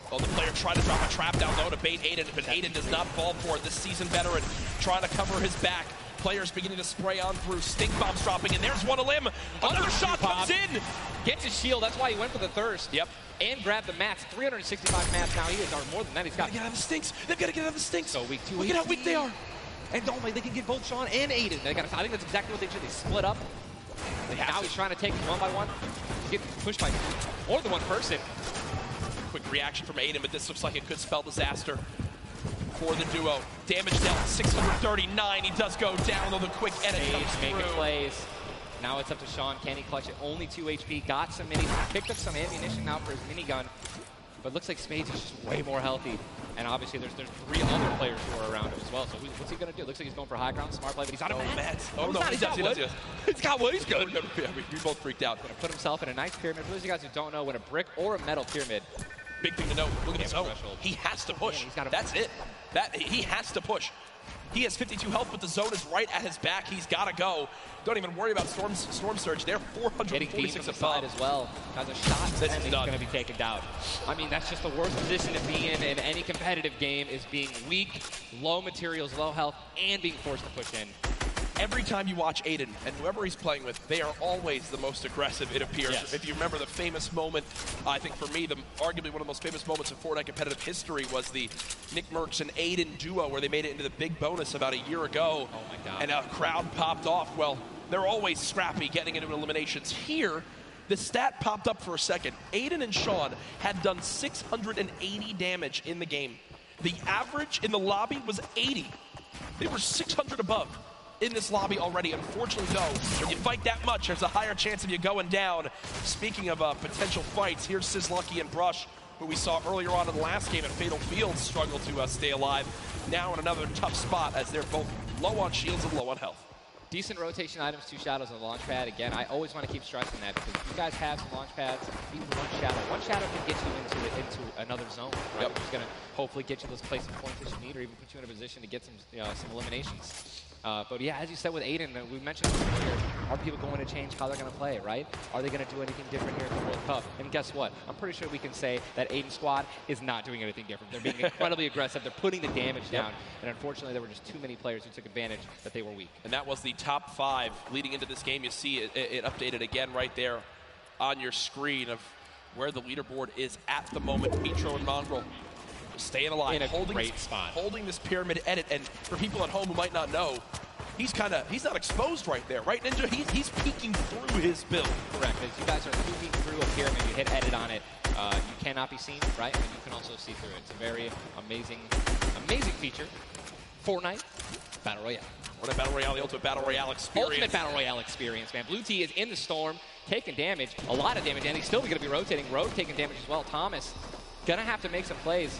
Well, the player tried to drop a trap down low to bait Aiden, but Aiden does not fall for it. This seasoned veteran trying to cover his back. Players beginning to spray on through. Stink bombs dropping, and there's one of them. Another shot comes in. Gets his shield. That's why he went for the thirst. Yep. And grabbed the mats. 365 mats now. He is, or more than that. He's got. Gotta get out of the stinks. They've got to get out of the stinks. So weak 2. Look at how weak they are. And don't they can get both Sean and Aiden. I think that's exactly what they should. They split up. Now he's trying to take them one by one. He's getting pushed by more than one person. Quick reaction from Aiden, but this looks like it could spell disaster for the duo. Damage dealt 639. He does go down, though the quick edit comes through. Making plays. Now it's up to Sean. Can he clutch it? Only 2 HP. Got some minis. Picked up some ammunition now for his minigun. But looks like Spades is just way more healthy. And obviously there's 3 other players who are around him as well. So what's he going to do? Looks like he's going for high ground. Smart play, but he's out of mats. Oh, no, he's got wood. He's got wood. He's good. We both freaked out. Going to put himself in a nice pyramid. For those of you guys who don't know, when a brick or a metal pyramid. Big thing to know. Look at the zone. He has to push. That's it. He has to push. He has 52 health, but the zone is right at his back. He's got to go. Don't even worry about Storm Surge. They're 446 above as well. Has a shot. This is going to be taken down. I mean, that's just the worst position to be in any competitive game, is being weak, low materials, low health, and being forced to push in. every time you watch Aiden and whoever he's playing with, they are always the most aggressive, it appears. Yes. If you remember the famous moment, I think for me, arguably one of the most famous moments in Fortnite competitive history was the Nick Merckx and Aiden duo where they made it into the big bonus about a year ago. Oh my God. And a crowd popped off. Well, they're always scrappy getting into eliminations. Here, the stat popped up for a second. Aiden and Sean had done 680 damage in the game. The average in the lobby was 80. They were 600 above in this lobby already. Unfortunately, though, when you fight that much, there's a higher chance of you going down. Speaking of potential fights, here's Sizlucky and Brush, who we saw earlier on in the last game at Fatal Fields struggle to stay alive. Now in another tough spot as they're both low on shields and low on health. Decent rotation items, 2 shadows on the launch pad. Again, I always want to keep stressing that because you guys have some launch pads, even 1 shadow. 1 shadow can get you into another zone, right? Yep. Which is going to hopefully get you those placement points that you need, or even put you in a position to get some eliminations. But yeah, as you said with Aiden, we mentioned this earlier, are people going to change how they're going to play, right? Are they going to do anything different here at the World Cup? And guess what? I'm pretty sure we can say that Aiden's squad is not doing anything different. They're being incredibly aggressive. They're putting the damage down. And unfortunately, there were just too many players who took advantage that they were weak. And that was the top 5 leading into this game. You see it updated again right there on your screen of where the leaderboard is at the moment. Mitro and Mongrel staying alive, in a great spot, holding this pyramid edit. And for people at home who might not know, he's not exposed right there, right, Ninja? He's peeking through his build. Correct. As you guys are peeking through a pyramid, you hit edit on it, you cannot be seen, right? And you can also see through it. It's a very amazing feature. Fortnite Battle Royale. What a Battle Royale, the ultimate Battle Royale experience. Ultimate Battle Royale experience, man. Blue T is in the storm, taking damage, a lot of damage, and he's still going to be rotating. Road taking damage as well. Thomas going to have to make some plays.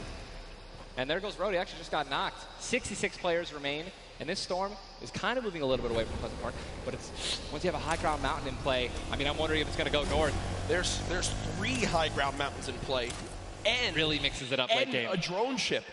And there goes Road. He actually just got knocked. 66 players remain. And this storm is kind of moving a little bit away from Pleasant Park. But it's once you have a high ground mountain in play, I mean, I'm wondering if it's going to go north. There's 3 high ground mountains in play. And really mixes it up late game. A drone ship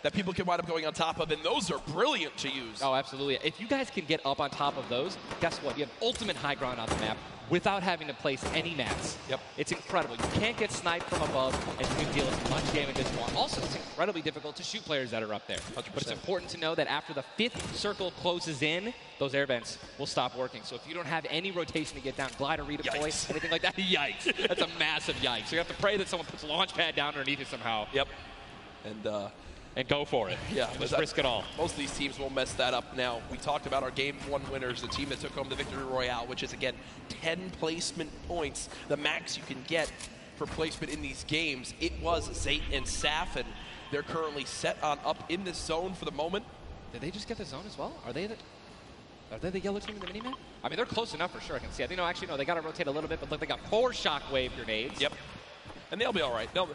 that people can wind up going on top of. And those are brilliant to use. Oh, absolutely. If you guys can get up on top of those, guess what? You have ultimate high ground on the map without having to place any mats. Yep. It's incredible. You can't get sniped from above, and you can deal as much damage as you want. Also, it's incredibly difficult to shoot players that are up there. 100%. But it's important to know that after the 5th circle closes in, those air vents will stop working. So if you don't have any rotation to get down, glider, redeploy, anything like that, yikes. That's a massive yikes. So you have to pray that someone puts a launch pad down underneath it somehow. Yep. And go for it. Yeah, just risk it all. Most of these teams won't mess that up. Now, we talked about our Game 1 winners, the team that took home the Victory Royale, which is, again, 10 placement points, the max you can get for placement in these games. It was Zate and Saf, and they're currently set on up in this zone for the moment. Did they just get the zone as well? Are they the yellow team in the mini-map? I mean, they're close enough for sure, I can see. I think, no, actually, no, they got to rotate a little bit, but look, they got 4 shockwave grenades. Yep. And they'll be all right. They'll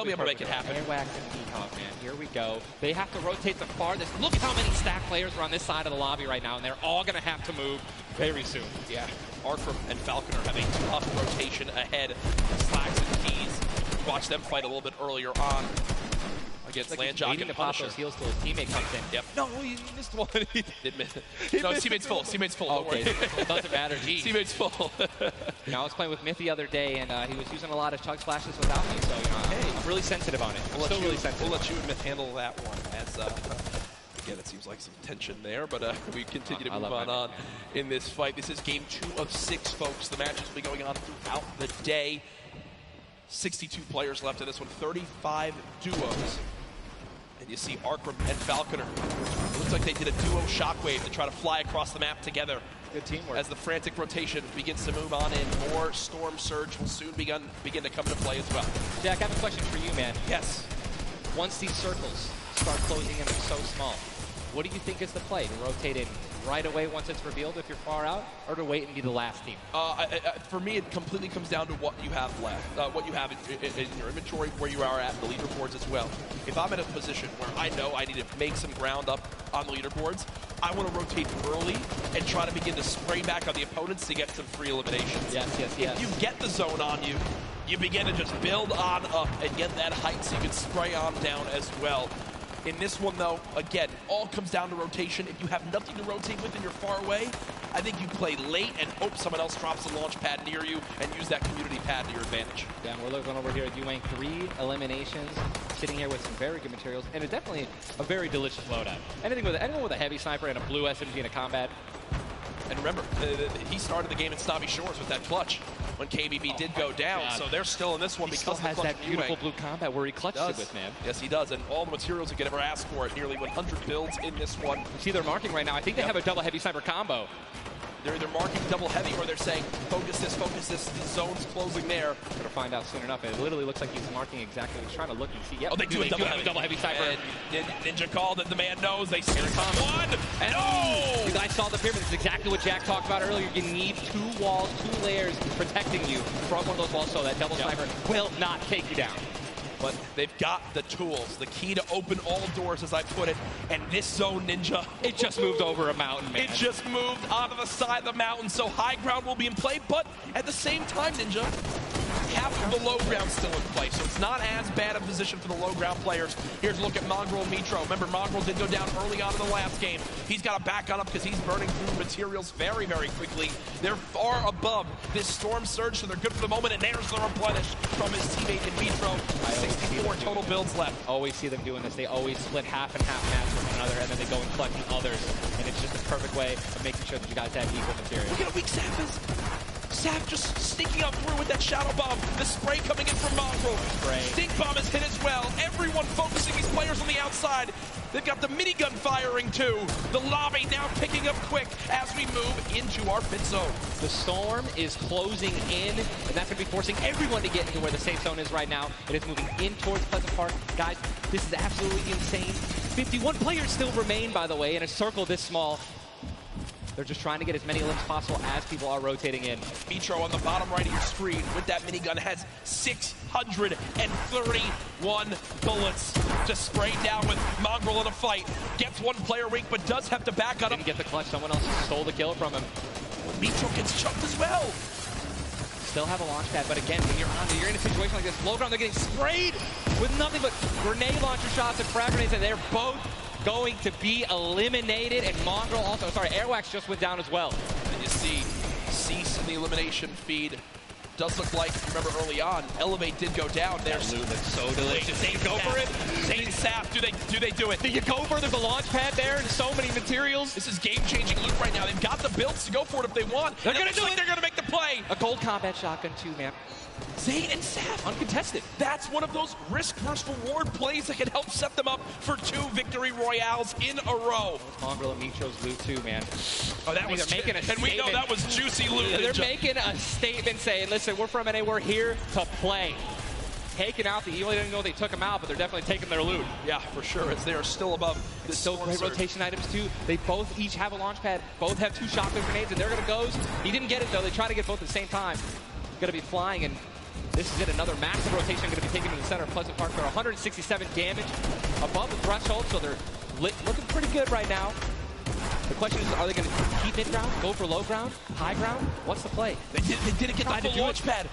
be able to make it happen. Airwax and Peacock, man. Here we go. They have to rotate the farthest. Look at how many stack players are on this side of the lobby right now, and they're all going to have to move very soon. Yeah. Arkram and Falconer have a tough rotation ahead. Slacks and Keys. Watch them fight a little bit earlier on against like Landjock and to pop Punisher. those heals till his teammate comes in. Yep. No, he missed one. Did miss. No, teammate's full. Teammate's full. Don't Okay. worry. Doesn't matter. Geez. Teammate's full. I was playing with Myth the other day, and he was using a lot of chug splashes without me, so I'm really sensitive on it. Still really sensitive. We'll let you and Myth handle that one. As again, it seems like some tension there, but we continue to move on in this fight. This is game 2 of 6, folks. The matches will be going on throughout the day. 62 players left in this one. 35 duos. And you see Arkram and Falconer. It looks like they did a duo shockwave to try to fly across the map together. Good teamwork. As the frantic rotation begins to move on in, more Storm Surge will soon begin to come into play as well. Jack, I have a question for you, man. Yes. Once these circles start closing in, they're so small. What do you think is the play? To rotate in right away once it's revealed if you're far out, or to wait and be the last team? For me, it completely comes down to what you have left, what you have in your inventory, where you are at, the leaderboards as well. If I'm in a position where I know I need to make some ground up on the leaderboards, I want to rotate early and try to begin to spray back on the opponents to get some free eliminations. Yes. If you get the zone on you, you begin to just build on up and get that height so you can spray on down as well. In this one, though, again, all comes down to rotation. If you have nothing to rotate with and you're far away, I think you play late and hope someone else drops a launch pad near you and use that community pad to your advantage. Yeah, we're looking over here at Ewing. 3 eliminations, sitting here with some very good materials, and definitely a very delicious loadout. Anyone with a heavy sniper and a blue SMG in a combat, And remember, he started the game in Snobby Shores with that clutch when KBB did go down, so they're still in this one because has that beautiful blue combat where he clutched it with, man. Yes, he does, and all the materials he could ever ask for it. Nearly 100 builds in this one. You see they're marking right now. I think they have a double heavy sniper combo. They're either marking double heavy or they're saying, focus this, the zone's closing there. We're gonna find out soon enough. It literally looks like he's marking exactly. He's trying to look and see. Yep. Oh, they do a double heavy sniper. And Ninja called it. The man knows. They see one. And no! You guys saw the pyramid. This is exactly what Jack talked about earlier. You need 2 walls, 2 layers protecting you from one of those walls so that double sniper will not take you down. But they've got the tools, the key to open all doors, as I put it. And this zone, Ninja, it just moved over a mountain, man. It just moved onto the side of the mountain, so high ground will be in play. But at the same time, Ninja, half of the low ground still in play, so it's not as bad a position for the low ground players. Here's a look at Mongrel and Mitro. Remember, Mongrel did go down early on in the last game. He's got to back on up because he's burning through materials very, very quickly. They're far above this storm surge, so they're good for the moment, and there's the replenish from his teammate in Mitro. 64 total builds left. Always see them doing this. They always split half and half match with one another, and then they go and collect the others, and it's just a perfect way of making sure that you guys have equal material. Look at how weak Sap is. Sap just sneaking up through with that shadow bomb. The spray coming in from Mongrel. Stink bomb is hit as well. Everyone focusing these players on the outside. They've got the minigun firing too. The lobby now picking up quick as we move into our pit zone. The storm is closing in, and that's going to be forcing everyone to get into where the safe zone is right now. It is moving in towards Pleasant Park. Guys, this is absolutely insane. 51 players still remain, by the way, in a circle this small. They're just trying to get as many limbs possible as people are rotating in. Mitro on the bottom right of your screen with that minigun has 631 bullets to spray down with Mongrel in a fight. Gets one player weak, but does have to back on him. Didn't get the clutch. Someone else stole the kill from him. Mitro gets chucked as well. Still have a launch pad, but again, when you're in a situation like this, low ground, they're getting sprayed with nothing but grenade launcher shots and frag grenades, and they're both going to be eliminated, and Mongrel also, Airwax just went down as well. And you see Cease in the elimination feed. Does look like, remember early on, Elevate did go down. There's loot looks so delicious. They go for it. Zane Sap, do they do it? Do you go for it? There's a launch pad there and so many materials. This is game-changing loot right now. They've got the builds to go for it if they want. They're going to do it. They're going to make the play. A gold combat shotgun too, man. Zane and Sap uncontested. That's one of those risk versus reward plays that can help set them up for 2 victory royales in a row. Mongrel and Mitro's loot too, man. Oh, that was making a statement. And we know that was juicy loot. They're making a statement saying, listen, we're from NA, we're here to play. Taking out the evil, they didn't know they took them out, but they're definitely taking their loot. Yeah, for sure, as they are still above this. Still great rotation items too. They both each have a launch pad, both have 2 shotgun grenades, and they're gonna go. He didn't get it though, they try to get both at the same time. Gonna be flying, and this is it, another massive rotation going to be taken to the center of Pleasant Park. They're 167 damage above the threshold, so they're looking pretty good right now. The question is, are they going to keep mid-ground, go for low ground, high ground? What's the play? They didn't get the full launch pad.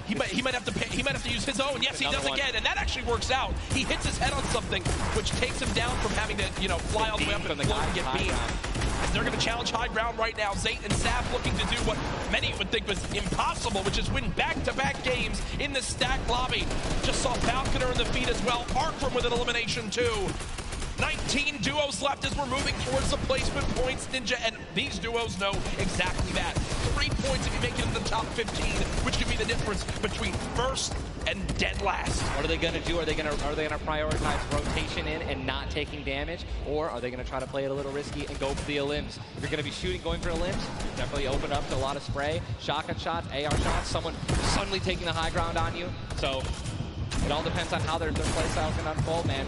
He might have to use his own. Yes, he does again, and that actually works out. He hits his head on something, which takes him down from having to, fly all the way up and get beamed. They're going to challenge high ground right now. Zayt and Sap looking to do what many would think was impossible, which is win back-to-back games in the stacked lobby. Just saw Falconer in the feed as well. Arkram with an elimination too. 19 duos left as we're moving towards the placement points, Ninja, and these duos know exactly that. 3 points if you make it in the top 15, which could be the difference between first and dead last. What are they going to do? Are they going to prioritize rotation in and not taking damage, or are they going to try to play it a little risky and go for the elims? If you're going to be going for elims, definitely open up to a lot of spray, shotgun shots, AR shots, someone suddenly taking the high ground on you. So it all depends on how their play style is going to unfold, man.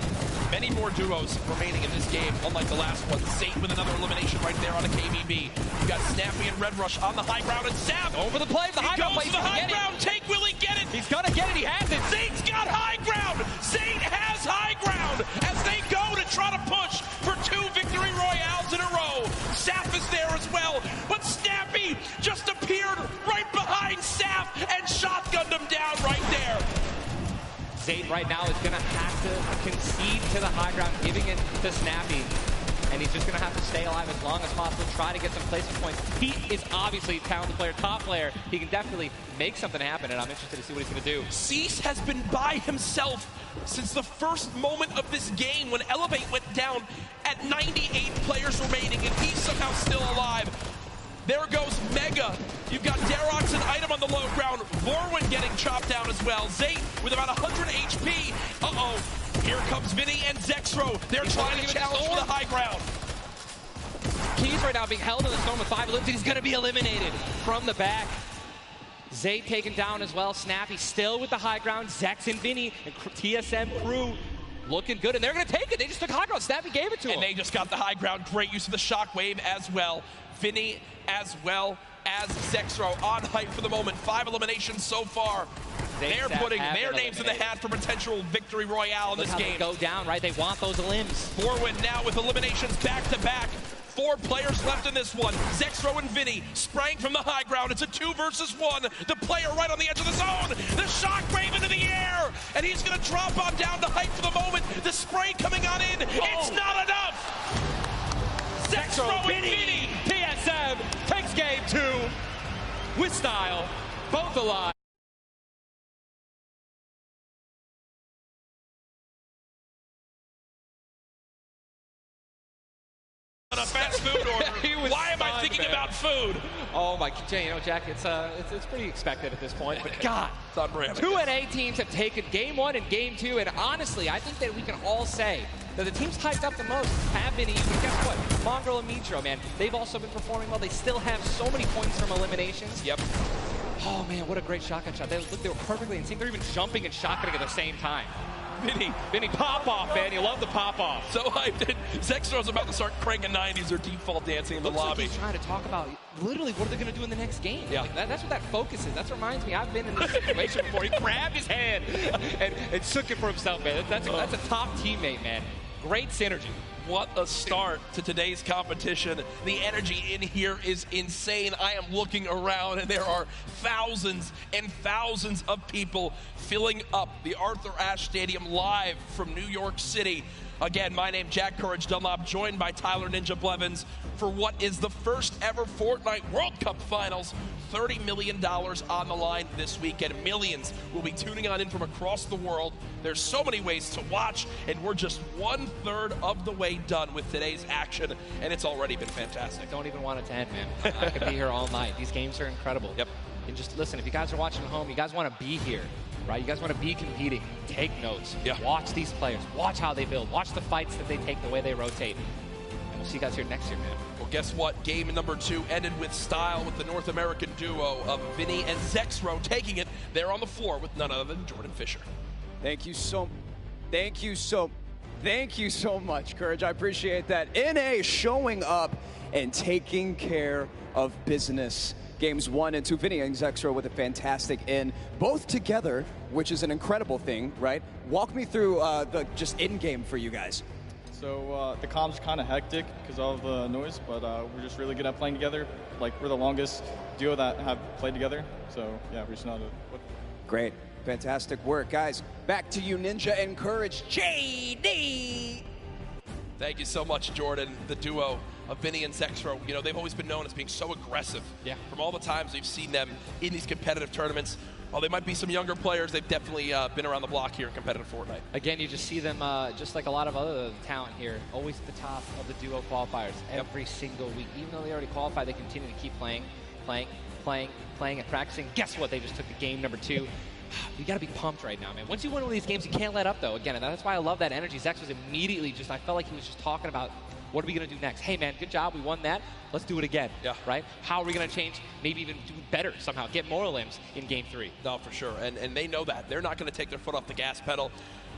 Many more duos remaining in this game, unlike the last one. Zayt with another elimination right there on a KBB. You got Snappy and Red Rush on the high ground, and Sap over the play. The high ground goes for the high ground. Take, will he get it? He's gonna get it. He has it. Zayt's got high ground. Zayt has high ground as they go to try to push for 2 victory royales in a row. Sap is there as well, but Snappy just appeared right behind Sap and shotgunned him down right there. Zayt right now is going to have to concede to the high ground, giving it to Snappy. And he's just going to have to stay alive as long as possible, try to get some placement points. He is obviously a talented player, top player. He can definitely make something happen, and I'm interested to see what he's going to do. Cease has been by himself since the first moment of this game when Elevate went down at 98 players remaining, and he's somehow still alive. There goes Mega. You've got Darox and Item on the low ground. Vorwin getting chopped down as well. Zate with about 100 HP. Uh-oh. Here comes Vinny and Zexro. They're trying to challenge for the high ground. Keys right now being held in the storm with 5 limbs. He's going to be eliminated from the back. Zate taken down as well. Snappy still with the high ground. Zex and Vinny and TSM crew looking good, and they're going to take it. They just took high ground. Snappy gave it to him. And they just got the high ground. Great use of the shockwave as well. Vinny as well as Zexro on hype for the moment. 5 eliminations so far. They're putting their names in the hat for potential victory royale in this game. Go down, right? They want those limbs. Forwin now with eliminations back to back. 4 players left in this one. Zexro and Vinny spraying from the high ground. It's a 2 versus 1. The player right on the edge of the zone. The shockwave into the air. And he's going to drop on down to hype for the moment. The spray coming on in. It's not enough. Zexro and Vinny. TSM takes game 2 with style. Both alive. On a fast food order. Why am I thinking about food? Oh my, you know, Jack, it's pretty expected at this point. But God, it's unreal. 2 NA teams have taken game 1 and game 2, and honestly, I think that we can all say that the teams hyped up the most have been easy. Guess what? Mongrel and Mitro, man, they've also been performing well. They still have so many points from eliminations. Yep. Oh man, what a great shotgun shot. They were perfectly in sync. They're even jumping and shotgunning at the same time. Vinny, pop off, man. You love the pop off. So hyped. Zexro's about to start cranking 90s or default dancing in the lobby. Like he's trying to talk about literally what are they going to do in the next game. Yeah. Like that's what that focus is. That reminds me, I've been in this situation before. He grabbed his hand and shook it for himself, man. That's a top teammate, man. Great synergy. What a start to today's competition. The energy in here is insane. I am looking around and there are thousands and thousands of people filling up the Arthur Ashe Stadium live from New York City. Again, my name Jack Courage Dunlop, joined by Tyler Ninja Blevins for what is the first ever Fortnite World Cup Finals. $30 million on the line this weekend. Millions will be tuning on in from across the world. There's so many ways to watch, and we're just 1/3 of the way done with today's action, and it's already been fantastic. I don't even want it to end, man. I could be here all night. These games are incredible. Yep. And just listen, if you guys are watching at home, you guys want to be here, right? You guys want to be competing. Take notes. Yeah. Watch these players. Watch how they build. Watch the fights that they take, the way they rotate. And we'll see you guys here next year, man. Well, guess what? Game number 2 ended with style with the North American duo of Vinny and Zexro taking it. They're on the floor with none other than Jordan Fisher. Thank you so much, Courage. I appreciate that. NA showing up and taking care of business. Games 1 and 2, Vinny and Zexro with a fantastic in, both together, which is an incredible thing, right? Walk me through the just in-game for you guys. So the comms are kind of hectic because of the noise, but we're just really good at playing together. Like, we're the longest duo that have played together, so yeah, we're just not a... Great. Fantastic work, guys. Back to you, Ninja and Courage. JD! Thank you so much, Jordan. The duo of Vinny and Zexro, you know, they've always been known as being so aggressive. Yeah. From all the times we've seen them in these competitive tournaments. While they might be some younger players, they've definitely been around the block here in competitive Fortnite. Again, you just see them, just like a lot of other talent here, always at the top of the duo qualifiers every single week. Even though they already qualified, they continue to keep playing, and practicing. Guess what? They just took the game number 2. You got to be pumped right now, man. Once you win one of these games, you can't let up, though. Again, and that's why I love that energy. Zex was immediately just, I felt like he was just talking about, what are we going to do next? Hey, man, good job. We won that. Let's do it again. Yeah. Right? How are we going to change, maybe even do better somehow, get more limbs in game 3? No, for sure. And they know that. They're not going to take their foot off the gas pedal.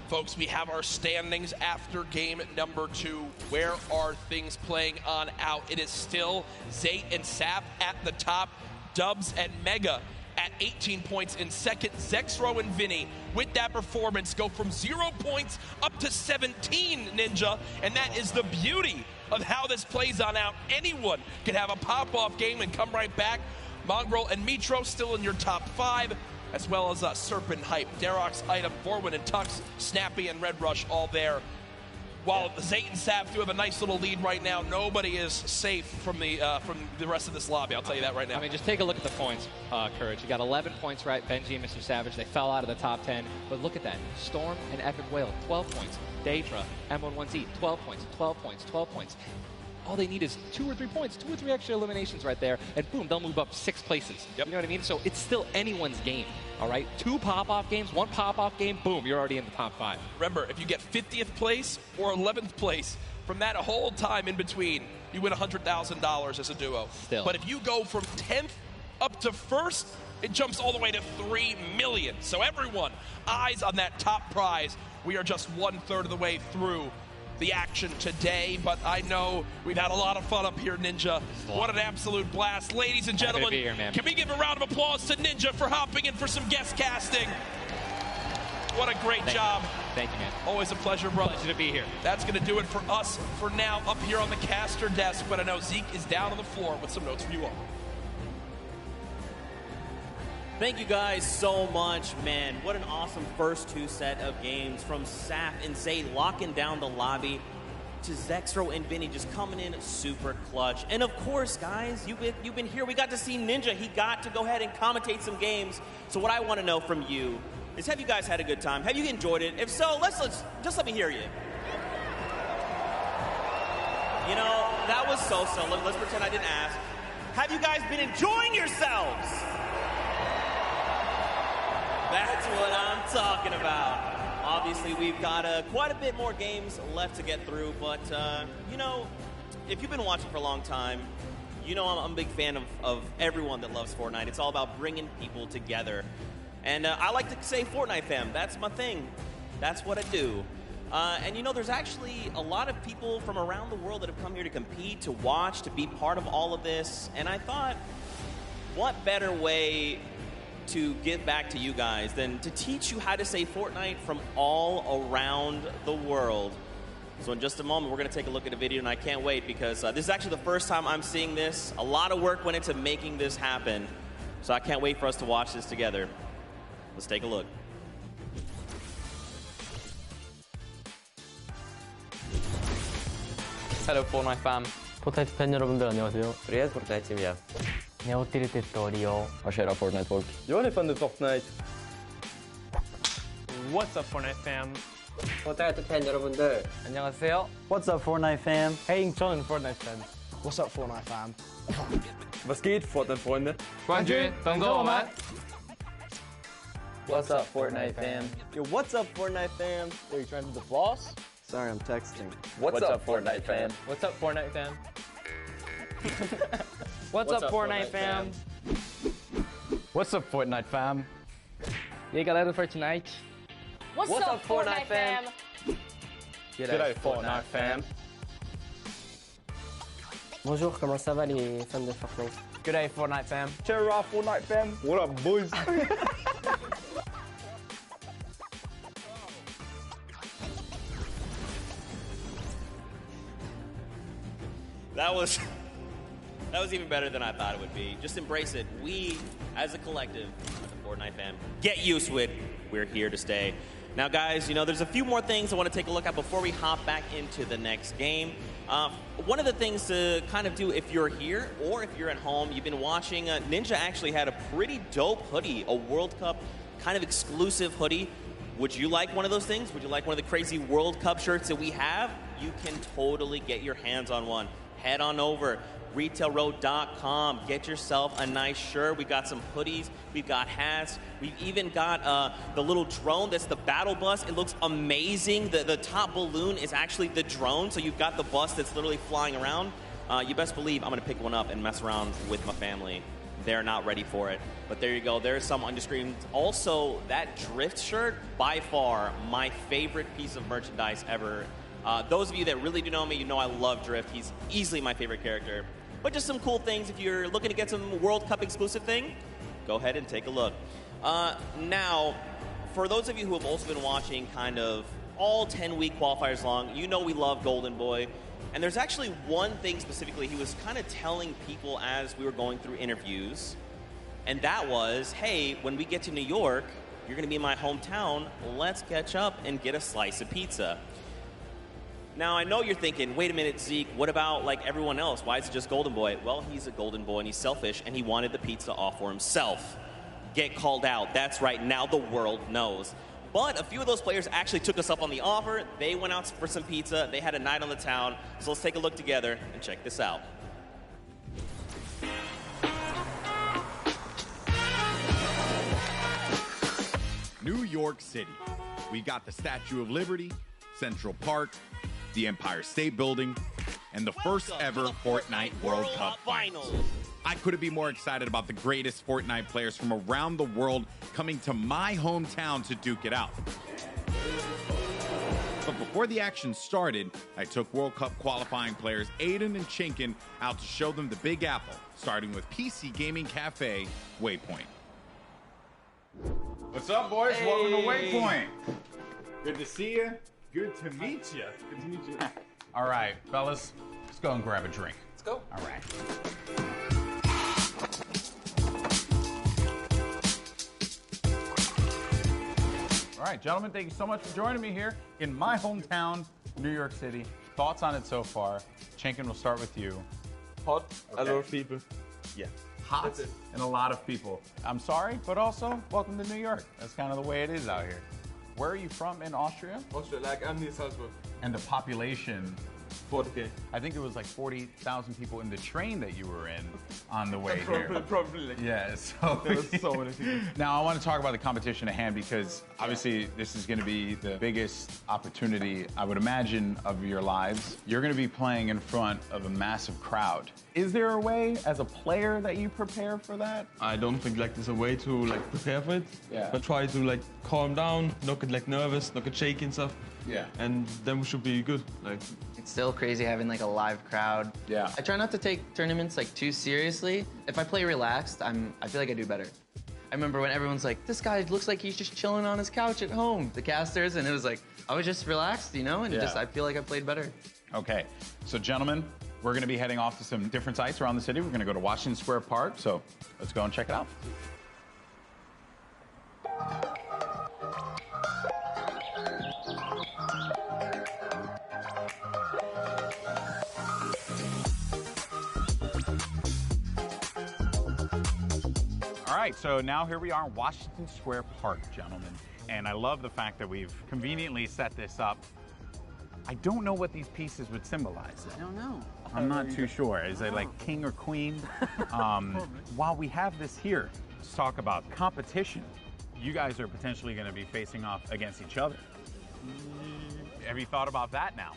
Folks, we have our standings after game number 2. Where are things playing on out? It is still Zate and Sap at the top. Dubs and Mega at 18 points in second. Zexro and Vinny, with that performance, go from 0 points up to 17, Ninja. And that is the beauty of how this plays on out. Anyone can have a pop-off game and come right back. Mongrel and Mitro still in your top 5, as well as Serpent, Hype, Darox, Item, Vorwin, and Tux, Snappy, and Red Rush all there. While Zate and Sap do have a nice little lead right now, nobody is safe from the rest of this lobby. I'll tell you that right now. I mean, just take a look at the points, Courage. You got 11 points, right? Benji and Mr. Savage, they fell out of the top 10. But look at that. Storm and Epic Whale, 12 points. Daedra, M11Z, 12 points, 12 points, 12 points. all they need is 2 or 3 points, 2 or 3 extra eliminations right there, and boom, they'll move up 6 places. Yep. You know what I mean? So it's still anyone's game, all right? 2 pop-off games, 1 pop-off game, boom, you're already in the top 5. Remember, if you get 50th place or 11th place, from that whole time in between, you win $100,000 as a duo. Still. But if you go from 10th up to 1st, it jumps all the way to $3 million. So everyone, eyes on that top prize. We are just 1/3 of the way through the action today, but I know we've had a lot of fun up here, Ninja. What an absolute blast. Ladies and gentlemen, be here, man. Can we give a round of applause to Ninja for hopping in for some guest casting? What a great job. Thank you, man. Always a pleasure, brother. Pleasure to be here. That's going to do it for us for now up here on the caster desk, but I know Zeke is down on the floor with some notes for you all. Thank you guys so much, man. What an awesome first 2 set of games from Saf and Zay locking down the lobby to Zexro and Vinny just coming in super clutch. And of course, guys, you've been here. We got to see Ninja. He got to go ahead and commentate some games. So what I want to know from you is, have you guys had a good time? Have you enjoyed it? If so, let's just let me hear you. You know, that was so. Let's pretend I didn't ask. Have you guys been enjoying yourselves? That's what I'm talking about. Obviously, we've got quite a bit more games left to get through, but, you know, if you've been watching for a long time, you know I'm a big fan of everyone that loves Fortnite. It's all about bringing people together. And I like to say Fortnite fam. That's my thing. That's what I do. And, you know, there's actually a lot of people from around the world that have come here to compete, to watch, to be part of all of this. And I thought, what better way to give back to you guys than to teach you how to say Fortnite from all around the world. So in just a moment, we're going to take a look at a video, and I can't wait because this is actually the first time I'm seeing this. A lot of work went into making this happen, so I can't wait for us to watch this together. Let's take a look. Hello Fortnite fam. 포트나이트 팬 여러분들 안녕하세요. Привет, Fortnite семья. Jag åkte lite Rio. Och kära Fortnite-folk. Jag är fan med Fortnite. What's up, Fortnite fam? Fortnite 팬 여러분들. 안녕하세요. What's up Fortnite fam? Hey, 저는 Fortnite fan. What's up Fortnite fam? Was geht, Fortnite-Freunde? 冠军等着我们。 What's up, Fortnite fam? Yo, what's up Fortnite fam? Are you trying to do the floss? Sorry, I'm texting. What's up, Fortnite fam? What's up, Fortnite fam? What's up, Fortnite fam? What's up Fortnite fam? E aí, galera do Fortnite. What's up, Fortnite fam? G'day Fortnite fam. Bonjour, comment ça va les fans de Fortnite? Good day Fortnite fam. Cheer up Fortnite fam. What up boys? That was even better than I thought it would be. Just embrace it. We, as a collective, as a Fortnite fan, get used to it. We're here to stay. Now, guys, you know, there's a few more things I want to take a look at before we hop back into the next game. One of the things to kind of do if you're here or if you're at home, you've been watching, Ninja actually had a pretty dope hoodie, a World Cup kind of exclusive hoodie. Would you like one of those things? Would you like one of the crazy World Cup shirts that we have? You can totally get your hands on one. Head on over, retailroad.com. Get yourself a nice shirt. We've got some hoodies. We've got hats. We've even got the little drone that's the battle bus. It looks amazing. The top balloon is actually the drone, so you've got the bus that's literally flying around. You best believe I'm going to pick one up and mess around with my family. They're not ready for it. But there you go. There's some on your screen. Also, that Drift shirt, by far, my favorite piece of merchandise ever. Those of you that really do know me, you know I love Drift. He's easily my favorite character. But just some cool things. If you're looking to get some World Cup exclusive thing, go ahead and take a look. Now, for those of you who have also been watching kind of all 10-week qualifiers long, you know we love Golden Boy. And there's actually one thing specifically he was kind of telling people as we were going through interviews. And that was, hey, when we get to New York, you're going to be in my hometown. Let's catch up and get a slice of pizza. Now, I know you're thinking, wait a minute, Zeke, what about like everyone else? Why is it just Golden Boy? Well, he's a Golden Boy and he's selfish and he wanted the pizza off for himself. Get called out. That's right. Now the world knows. But a few of those players actually took us up on the offer. They went out for some pizza. They had a night on the town. So let's take a look together and check this out. New York City. We got the Statue of Liberty, Central Park, the Empire State Building, and the first ever Fortnite World Cup Finals. I couldn't be more excited about the greatest Fortnite players from around the world coming to my hometown to duke it out. But before the action started, I took World Cup qualifying players Aiden and Chinkin out to show them the Big Apple, starting with PC Gaming Cafe, Waypoint. What's up, boys? Hey. Welcome to Waypoint. Good to see you. Good to meet you. Good to meet you. All right, fellas, let's go and grab a drink. Let's go. All right. All right, gentlemen, thank you so much for joining me here in my hometown, New York City. Thoughts on it so far? Chinkin, we'll start with you. Hot, a lot of people. Yeah. Hot and a lot of people. I'm sorry, but also welcome to New York. That's kind of the way it is out here. Where are you from in Austria? Austria, like I'm near Salzburg. And the population? 40K. I think it was like 40,000 people in the train that you were in on the way here. Probably. Yeah, so there was so many people. Now I want to talk about the competition at hand because obviously this is going to be the biggest opportunity, I would imagine, of your lives. You're going to be playing in front of a massive crowd. Is there a way as a player that you prepare for that? I don't think like there's a way to like prepare for it. Yeah. But try to like calm down, not get like nervous, not get shaky and stuff. Yeah. And then we should be good. Like It's still crazy having like a live crowd. Yeah. I try not to take tournaments like too seriously. If I play relaxed, I feel like I do better. I remember when everyone's like, this guy looks like he's just chilling on his couch at home, the casters, and it was like, I was just relaxed, you know, and I feel like I played better. Okay, so gentlemen, we're gonna be heading off to some different sites around the city. We're gonna go to Washington Square Park, so let's go and check it out. All right, so now here we are in Washington Square Park, gentlemen. And I love the fact that we've conveniently set this up. I don't know what these pieces would symbolize. I don't know. I'm not too sure. Is it like king or queen? While we have this here, let's talk about competition. You guys are potentially going to be facing off against each other. Have you thought about that now?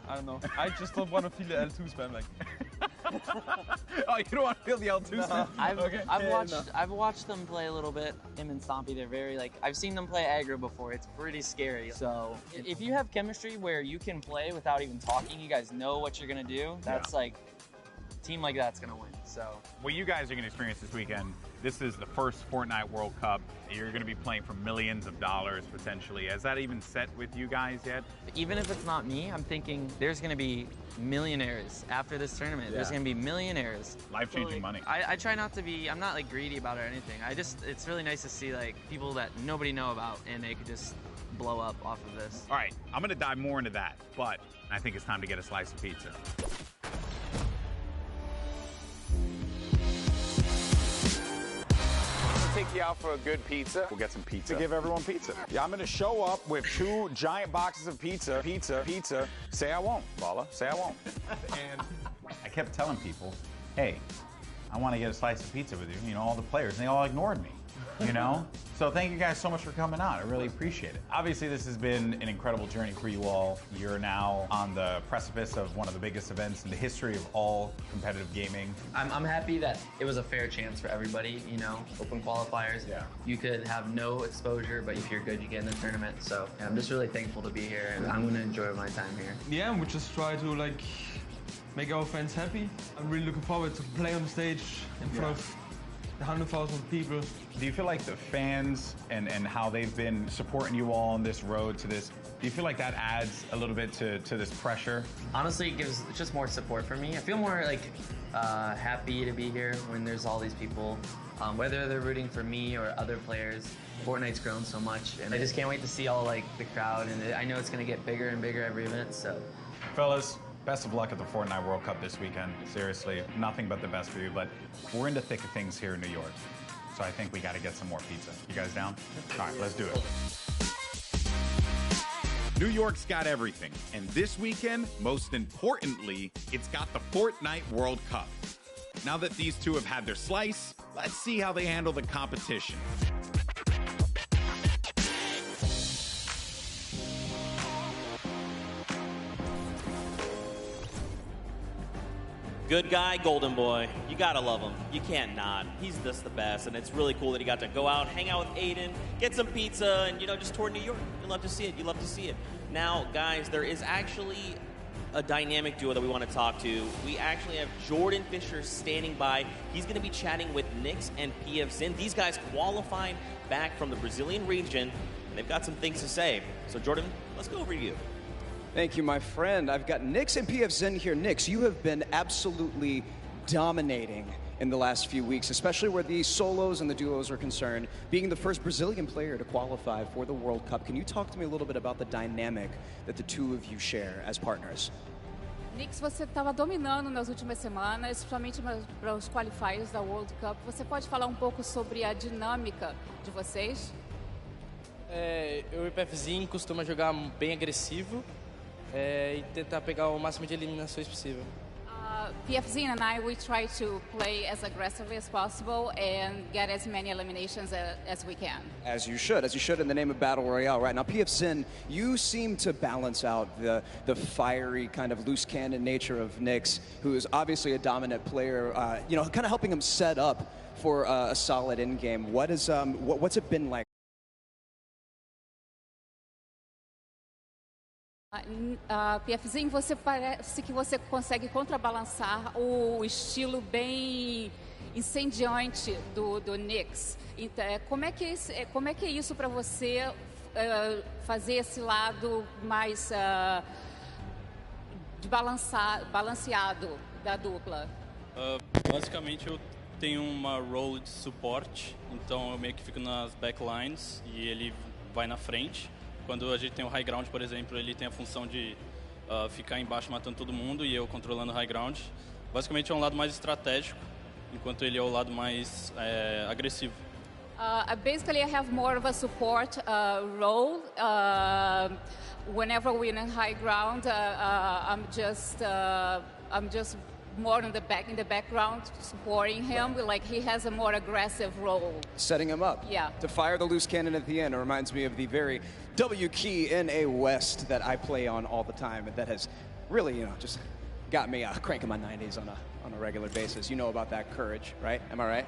I don't know. I just don't want to feel the L2 spam like. Oh, you don't want to feel the L2 spam? I've watched them play a little bit. Him and Stompy, they're very like, I've seen them play aggro before. It's pretty scary. So if you have chemistry where you can play without even talking, you guys know what you're gonna do. That's like, a team like that's gonna win. So what you guys are gonna experience this weekend, this is the first Fortnite World Cup. You're gonna be playing for millions of dollars potentially. Has that even set with you guys yet? Even if it's not me, I'm thinking there's gonna be millionaires after this tournament. There's gonna be millionaires. Life-changing money. I try not to be, I'm not like greedy about it or anything. It's really nice to see like people that nobody know about and they could just blow up off of this. All right, I'm gonna dive more into that, but I think it's time to get a slice of pizza. Take you out for a good pizza. We'll get some pizza. To give everyone pizza. Yeah, I'm gonna show up with 2 giant boxes of pizza. Pizza. Say I won't, Bala. Say I won't. And I kept telling people, hey, I want to get a slice of pizza with you. You know, all the players, and they all ignored me. You know? So thank you guys so much for coming out. I really appreciate it. Obviously, this has been an incredible journey for you all. You're now on the precipice of one of the biggest events in the history of all competitive gaming. I'm happy that it was a fair chance for everybody, you know, open qualifiers. Yeah. You could have no exposure, but if you're good, you get in the tournament. So yeah, I'm just really thankful to be here, and I'm gonna enjoy my time here. Yeah, and we just try to like make our fans happy. I'm really looking forward to play on the stage in front of 100,000 people. Do you feel like the fans and how they've been supporting you all on this road to this, do you feel like that adds a little bit to this pressure? Honestly, it's just more support for me. I feel more like happy to be here when there's all these people, whether they're rooting for me or other players. Fortnite's grown so much, and I just can't wait to see all like the crowd, and I know it's gonna get bigger and bigger every event, so. Fellas, best of luck at the Fortnite World Cup this weekend. Seriously, nothing but the best for you, but we're in the thick of things here in New York. So I think we gotta get some more pizza. You guys down? All right, let's do it. New York's got everything, and this weekend, most importantly, it's got the Fortnite World Cup. Now that these two have had their slice, let's see how they handle the competition. Good guy, Golden Boy. You gotta love him. You can't not. He's just the best, and it's really cool that he got to go out, hang out with Aiden, get some pizza, and, just tour New York. You love to see it. You love to see it. Now, guys, there is actually a dynamic duo that we want to talk to. We actually have Jordan Fisher standing by. He's going to be chatting with Nyx and PF Zin. These guys qualified back from the Brazilian region, and they've got some things to say. So, Jordan, let's go over to you. Thank you, my friend. I've got Nyx and PF Zin here. Nyx, you have been absolutely dominating in the last few weeks, especially where the solos and the duos are concerned, being the first Brazilian player to qualify for the World Cup. Can you talk to me a little bit about the dynamic that the two of you share as partners? Nyx, você estava dominando nas últimas semanas, principalmente para os qualifiers da World Cup. Você pode falar pouco sobre a dinâmica de vocês? Eu e o PFzinho costuma jogar bem agressivo e tentar pegar o máximo de eliminações possível. PF Zin and I, we try to play as aggressively as possible and get as many eliminations as we can. As you should in the name of Battle Royale. Right now, PF Zin, you seem to balance out the fiery kind of loose cannon nature of Nyx, who is obviously a dominant player, kind of helping him set up for a solid end game. What's it been like? PFzinho, você parece que você consegue contrabalançar o estilo bem incendiante do Nyx. Então, como é que é isso para você fazer esse lado mais balanceado da dupla? Basicamente eu tenho uma role de suporte, então eu meio que fico nas backlines e ele vai na frente. Quando a gente tem o high ground, por exemplo, ele tem a função de ficar embaixo matando todo mundo e eu controlando o high ground. Basicamente é um lado mais estratégico, enquanto ele é o lado mais agressivo. Basically, I have more of a support role. Whenever we're in high ground, I'm just more in the background, supporting him. He has a more aggressive role. Setting him up. Yeah. To fire the loose cannon at the end. It reminds me of the very W key in a West that I play on all the time, and that has really, just got me cranking my 90s on a regular basis. You know about that courage, right? Am I right?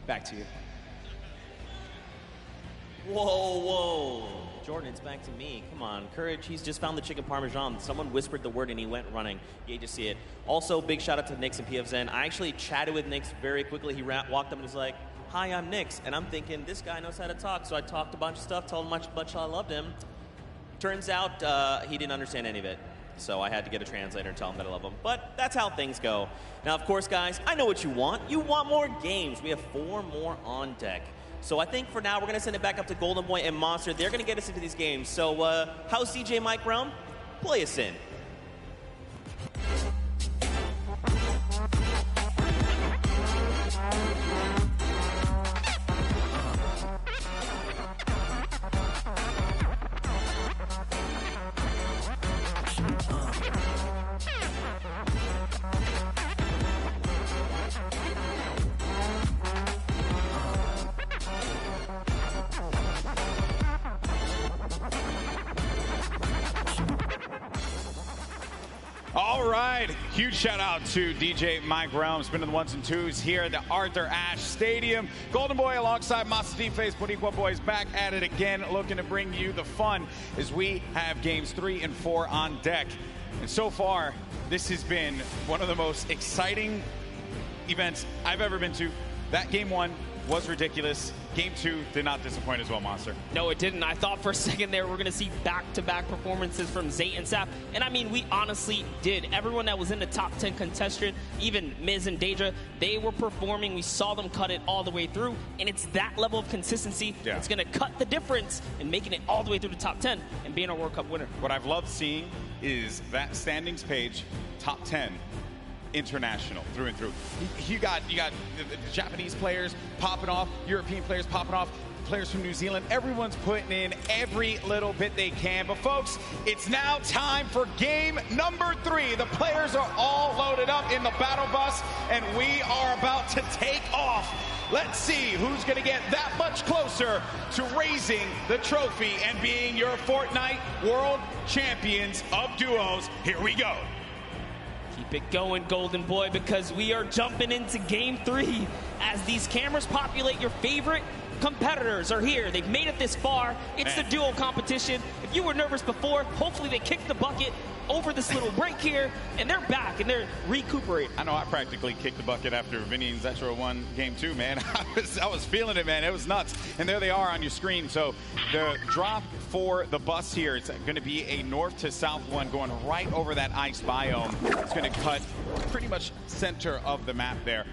Back to you. Whoa. Jordan, it's back to me. Come on, Courage, he's just found the chicken parmesan. Someone whispered the word and he went running. You hate to see it. Also, big shout out to Nyx and PF Zin. I actually chatted with Nyx very quickly. He walked up and was like, "Hi, I'm Nyx." And I'm thinking, this guy knows how to talk. So I talked a bunch of stuff, told him how much I loved him. Turns out he didn't understand any of it. So I had to get a translator and tell him that I love him. But that's how things go. Now, of course, guys, I know what you want. You want more games. We have 4 more on deck. So I think for now, we're going to send it back up to Golden Boy and Monster. They're going to get us into these games. So how's CJ Mike Realm? Play us in. All right, huge shout out to DJ Mike Realm, spinning the 1s and 2s here at the Arthur Ashe Stadium. Golden Boy alongside Master Face, Boricua Boys back at it again, looking to bring you the fun as we have games 3 and 4 on deck. And so far, this has been one of the most exciting events I've ever been to. That game 1 was ridiculous. Game 2 did not disappoint as well, Monster. No, it didn't. I thought for a second there we're going to see back-to-back performances from Zate and Sap. And I mean, we honestly did. Everyone that was in the top 10 contestant, even Miz and Deidre, they were performing. We saw them cut it all the way through. And it's that level of consistency that's going to cut the difference in making it all the way through the top 10 and being a World Cup winner. What I've loved seeing is that standings page, top 10. international through and through. You got the Japanese players popping off, European players popping off, players from New Zealand. Everyone's putting in every little bit they can. But folks, it's now time for game number 3. The players are all loaded up in the battle bus, and we are about to take off. Let's see who's going to get that much closer to raising the trophy and being your Fortnite World Champions of Duos. Here we go. Keep it going, Golden Boy, because we are jumping into game 3 as these cameras populate. Your favorite competitors are here. They've made it this far. It's the duo competition. If you were nervous before, hopefully they kicked the bucket over this little break here, and they're back, and they're recuperating. I know I practically kicked the bucket after Vinny and Zexro won game 2, man. I was feeling it, man. It was nuts. And there they are on your screen. So the drop for the bus here, it's going to be a north to south one going right over that ice biome. It's going to cut pretty much center of the map there.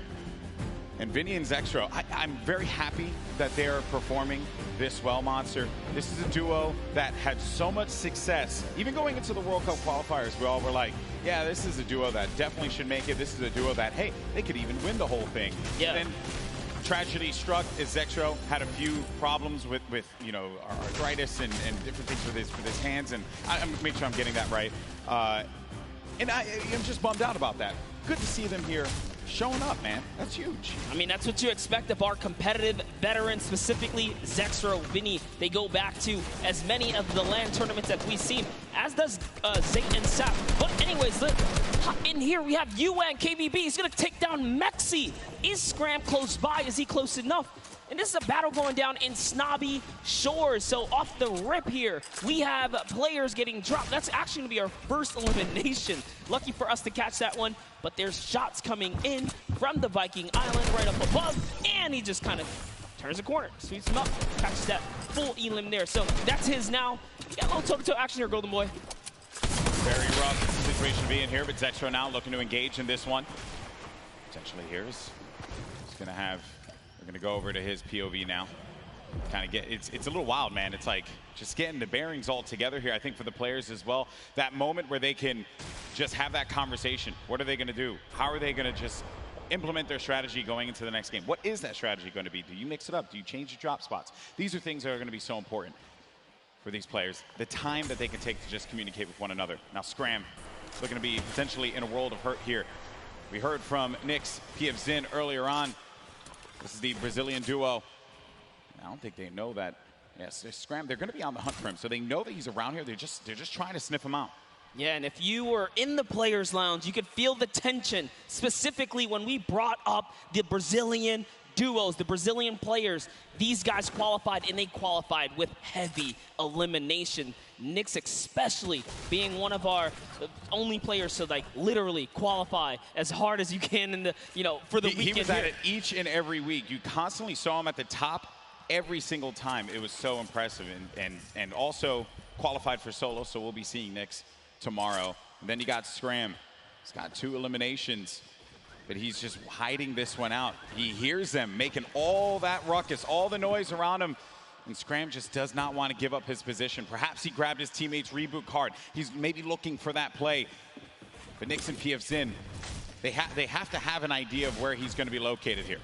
And Vinny and Zexro, I'm very happy that they're performing this well, Monster. This is a duo that had so much success. Even going into the World Cup qualifiers, we all were like, yeah, this is a duo that definitely should make it. This is a duo that, hey, they could even win the whole thing. Yeah. Then tragedy struck as Zexro had a few problems with you know, arthritis and different things with his hands. And I'm make sure I'm getting that right. And I'm just bummed out about that. Good to see them here showing up, man. That's huge. I mean, that's what you expect of our competitive veterans, specifically Zexro, Vinny. They go back to as many of the LAN tournaments that we've seen, as does Zate and Sap. But anyways, in here we have UN KBB. He's going to take down Mexi. Is Scram close by? Is he close enough? And this is a battle going down in Snobby Shores. So off the rip here, we have players getting dropped. That's actually going to be our first elimination. Lucky for us to catch that one. But there's shots coming in from the Viking Island right up above. And he just kind of turns a corner, sweeps him up, catches that full elim there. So that's his now. You got a little toe-to-toe action here, Golden Boy. Very rough situation to be in here, but Zexro now looking to engage in this one. Potentially here is going to have... We're going to go over to his POV now. Kind of get, it's a little wild, man. It's like just getting the bearings all together here, I think, for the players as well. That moment where they can just have that conversation. What are they going to do? How are they going to just implement their strategy going into the next game? What is that strategy going to be? Do you mix it up? Do you change your drop spots? These are things that are going to be so important for these players. The time that they can take to just communicate with one another. Now, Scram looking to be potentially in a world of hurt here. We heard from Nyx, PF Zin earlier on. This is the Brazilian duo. I don't think they know that. Yes, Scram, they're going to be on the hunt for him. So they know that he's around here. They're just trying to sniff him out. Yeah, and if you were in the players' lounge, you could feel the tension, specifically when we brought up the Brazilian duos, the Brazilian players. These guys qualified, and they qualified with heavy elimination. Nyx especially being one of our only players to like literally qualify as hard as you can in the, you know, for the weekend. He was at it each and every week. You constantly saw him at the top every single time. It was so impressive, and also qualified for solo, so we'll be seeing Nyx tomorrow. And then you got Scram. He's got 2 eliminations, but he's just hiding this one out. He hears them making all that ruckus, all the noise around him, and Scram just does not want to give up his position. Perhaps he grabbed his teammate's reboot card. He's maybe looking for that play. But Nyx and PF Zin, they have to have an idea of where he's going to be located here.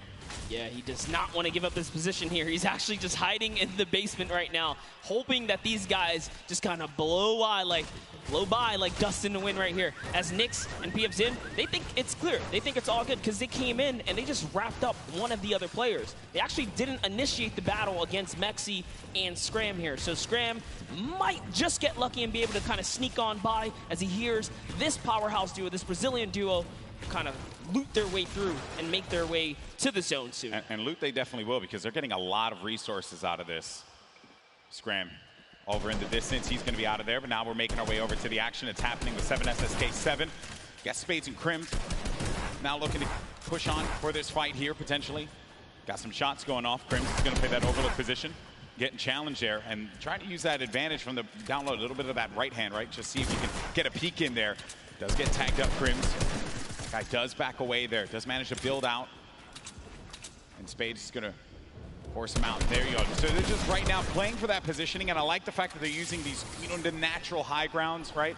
Yeah, he does not want to give up his position here. He's actually just hiding in the basement right now, hoping that these guys just kind of blow by like dust in the wind right here. As Nyx and PF Zin, they think it's clear. They think it's all good because they came in and they just wrapped up one of the other players. They actually didn't initiate the battle against Mexi and Scram here. So Scram might just get lucky and be able to kind of sneak on by as he hears this powerhouse duo, this Brazilian duo, kind of loot their way through and make their way to the zone soon. And loot they definitely will, because they're getting a lot of resources out of this. Scram over in the distance, he's going to be out of there, but now we're making our way over to the action. It's happening with 7SSK7. Got Spades and Crims now looking to push on for this fight here, potentially. Got some shots going off. Crims is going to play that overlook position, getting challenged there, and trying to use that advantage from the download, a little bit of that right hand, right? Just see if you can get a peek in there. Does get tagged up, Crims. Guy does back away there, does manage to build out. And Spades is going to force him out. There you go. So they're just right now playing for that positioning, and I like the fact that they're using these, you know, the natural high grounds, right?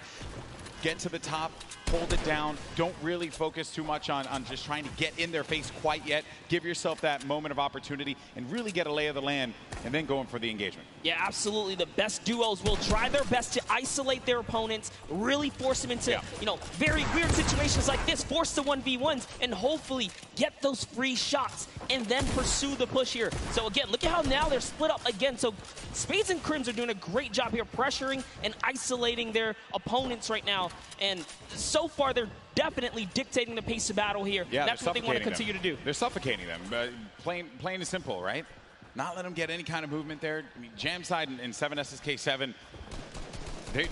get to the top, hold it down. Don't really focus too much on just trying to get in their face quite yet. Give yourself that moment of opportunity and really get a lay of the land and then going for the engagement. Yeah, absolutely. The best duos will try their best to isolate their opponents, really force them into, you know, very weird situations like this, force the 1v1s, and hopefully get those free shots and then pursue the push here. So again, look at how now they're split up again. So Spades and Crims are doing a great job here pressuring and isolating their opponents right now. And so far, they're definitely dictating the pace of battle here. Yeah, that's what they want to continue to do. They're suffocating them. Plain and simple, right? Not let them get any kind of movement there. I mean, Jamside and 7SSK7, they're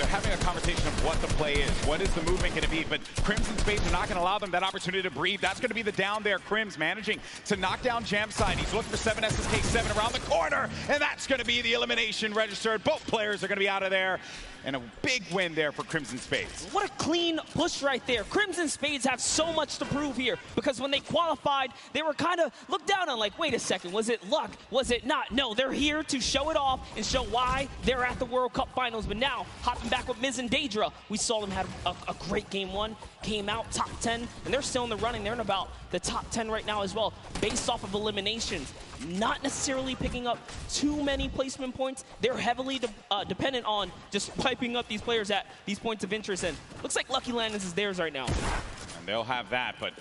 having a conversation of what the play is. What is the movement going to be? But Crims and Spades are not going to allow them that opportunity to breathe. That's going to be the down there. Crims managing to knock down Jamside. He's looking for 7SSK7 around the corner, and that's going to be the elimination registered. Both players are going to be out of there. And a big win there for Crimson Spades. What a clean push right there. Crimson Spades have so much to prove here because when they qualified, they were kind of looked down on like, wait a second, was it luck? Was it not? No, they're here to show it off and show why they're at the World Cup Finals. But now, hopping back with Miz and Daedra, we saw them have a great game one, came out top 10, and they're still in the running. They're in about the top 10 right now as well, based off of eliminations. Not necessarily picking up too many placement points. They're heavily dependent on just piping up these players at these points of interest. And looks like Lucky Landers is theirs right now. And they'll have that, but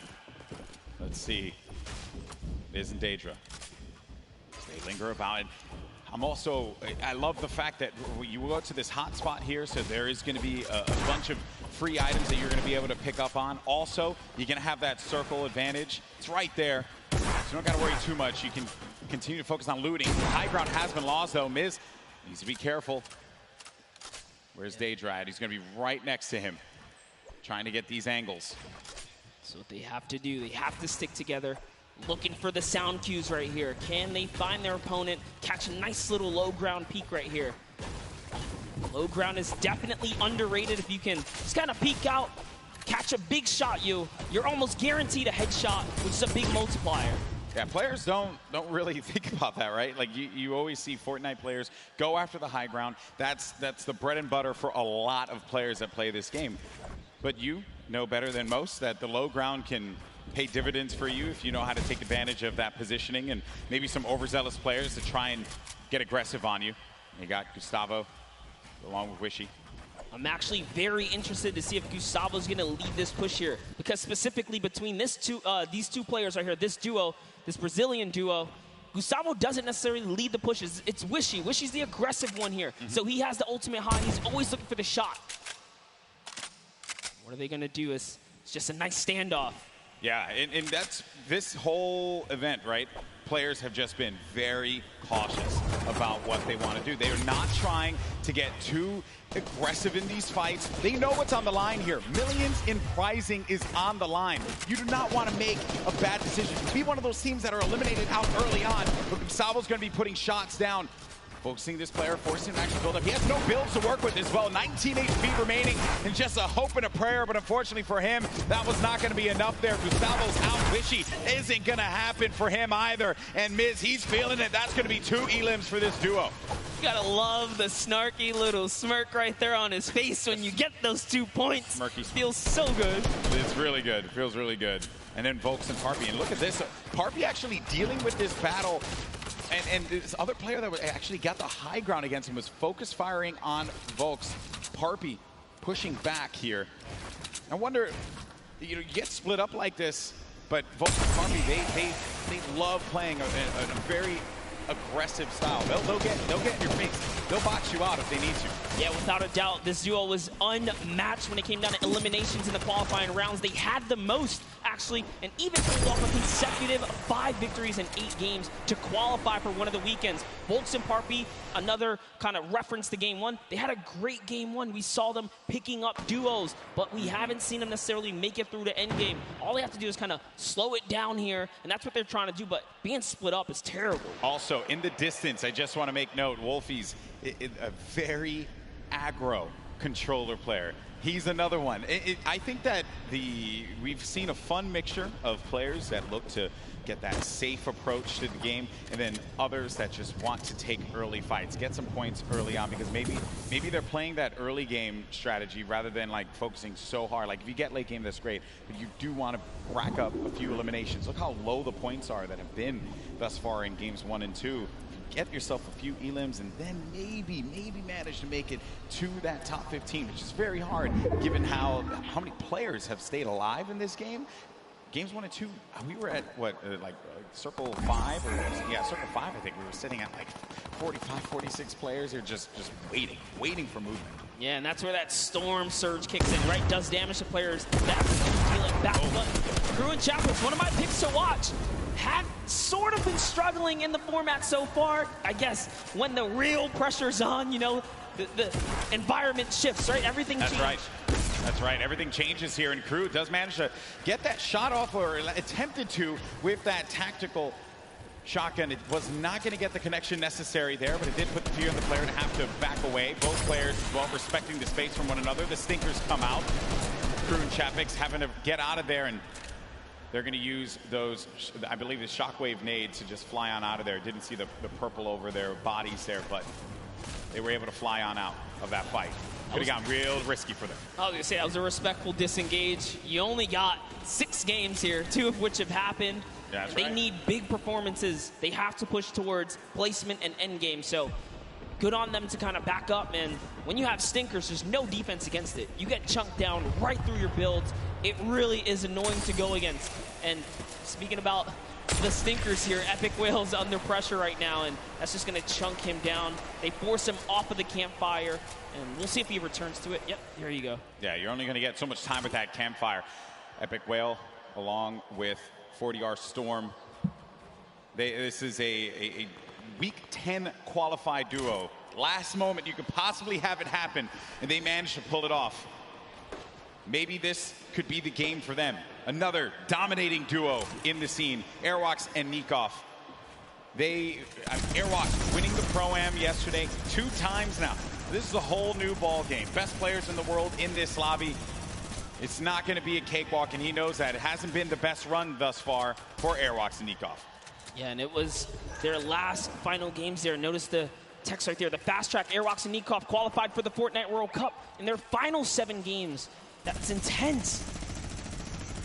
let's see. Miz and Daedra. They linger about it. I love the fact that you go to this hot spot here, so there is going to be a bunch of free items that you're going to be able to pick up on. Also, you're going to have that circle advantage. It's right there. So you don't got to worry too much. You can continue to focus on looting. High ground has been lost, though. Miz needs to be careful. Where's Daedra at? He's going to be right next to him, trying to get these angles. So what they have to do, they have to stick together. Looking for the sound cues right here. Can they find their opponent, catch a nice little low ground peek right here? Low ground is definitely underrated. If you can just kind of peek out, catch a big shot, you're almost guaranteed a headshot, which is a big multiplier. Yeah, players don't really think about that, right? Like you always see Fortnite players go after the high ground. That's the bread and butter for a lot of players that play this game. But you know better than most that the low ground can pay dividends for you if you know how to take advantage of that positioning, and maybe some overzealous players to try and get aggressive on you. You got Gustavo along with Wishy. I'm actually very interested to see if Gustavo's going to lead this push here, because specifically between these two players right here, this duo, this Brazilian duo, Gustavo doesn't necessarily lead the pushes. It's Wishy. Wishy's the aggressive one here. So he has the ultimate high. He's always looking for the shot. What are they going to do? It's just a nice standoff. Yeah, and that's this whole event, right? Players have just been very cautious about what they want to do. They are not trying to get too aggressive in these fights. They know what's on the line here. Millions in prizing is on the line. You do not want to make a bad decision. Be one of those teams that are eliminated out early on, but Gustavo's going to be putting shots down. Focusing this player, forcing him to actually build up. He has no builds to work with as well. 19 HP remaining and just a hope and a prayer, but unfortunately for him, that was not going to be enough there. Gustavo's out. Wishy isn't going to happen for him either. And Miz, he's feeling it. That's going to be 2 elims for this duo. You gotta love the snarky little smirk right there on his face when you get those 2 points. Smirky. Feels so good. It's really good. It feels really good. And then Volks and Parpy. And look at this. Parpy actually dealing with this battle. And this other player that actually got the high ground against him was focus firing on Volks. Parpy pushing back here. I wonder, you get split up like this, but Volks and Parpy, they love playing a very aggressive style. They'll get in your face. They'll box you out if they need to. Yeah, without a doubt, this duo was unmatched when it came down to eliminations in the qualifying rounds. They had the most, actually, and even pulled off a consecutive 5 victories in 8 games to qualify for one of the weekends. Volks and Parpy, another kind of reference to game 1. They had a great game 1. We saw them picking up duos, but we haven't seen them necessarily make it through the end game. All they have to do is kind of slow it down here, and that's what they're trying to do, but being split up is terrible. Also, in the distance, I just want to make note, Wolfie's a very aggro controller player. He's another one. I think that we've seen a fun mixture of players that look to get that safe approach to the game, and then others that just want to take early fights, get some points early on, because maybe they're playing that early game strategy rather than like focusing so hard. Like if you get late game, that's great, but you do want to rack up a few eliminations. Look how low the points are that have been thus far in games 1 and 2. Get yourself a few elims and then maybe manage to make it to that top 15, which is very hard given how many players have stayed alive in this game. Games 1 and 2, we were at what, circle 5? Yeah, circle 5, I think. We were sitting at like 45, 46 players. They're just waiting for movement. Yeah, and that's where that storm surge kicks in, right? Does damage to players. That's feeling back. Crew and Chapels, one of my picks to watch. Have sort of been struggling in the format so far. I guess when the real pressure's on, you know, the environment shifts, right? Everything changes. Right. That's right. Everything changes here, and Crew does manage to get that shot off, or attempted to, with that tactical shotgun. It was not going to get the connection necessary there, but it did put the fear in the player to have to back away. Both players, well, respecting the space from one another. The stinkers come out. Crew and Chapix having to get out of there, and they're going to use those, I believe, the shockwave nades to just fly on out of there. Didn't see the purple over their bodies there, but they were able to fly on out of that fight. Could have gotten real risky for them. I was going to say, that was a respectful disengage. You only got 6 games here, 2 of which have happened. Yeah, that's they right. need big performances. They have to push towards placement and end game. So good on them to kind of back up. And when you have stinkers, there's no defense against it. You get chunked down right through your builds. It really is annoying to go against. And speaking about the stinkers here, Epic Whale's under pressure right now, and that's just going to chunk him down. They force him off of the campfire, and we'll see if he returns to it. Yep, here you go. Yeah, you're only going to get so much time with that campfire. Epic Whale, along with 40R Storm. This is a Week 10 qualified duo. Last moment you could possibly have it happen, and they managed to pull it off. Maybe this could be the game for them. Another dominating duo in the scene, Airwalks and Nikov. Airwalks winning the Pro-Am yesterday 2 times now. This is a whole new ball game. Best players in the world in this lobby. It's not going to be a cakewalk, and he knows that. It hasn't been the best run thus far for Airwalks and Nikov. Yeah, and it was their last final games there. Notice the text right there. The fast track, Airwalks and Nikov qualified for the Fortnite World Cup in their final 7 games. That's intense.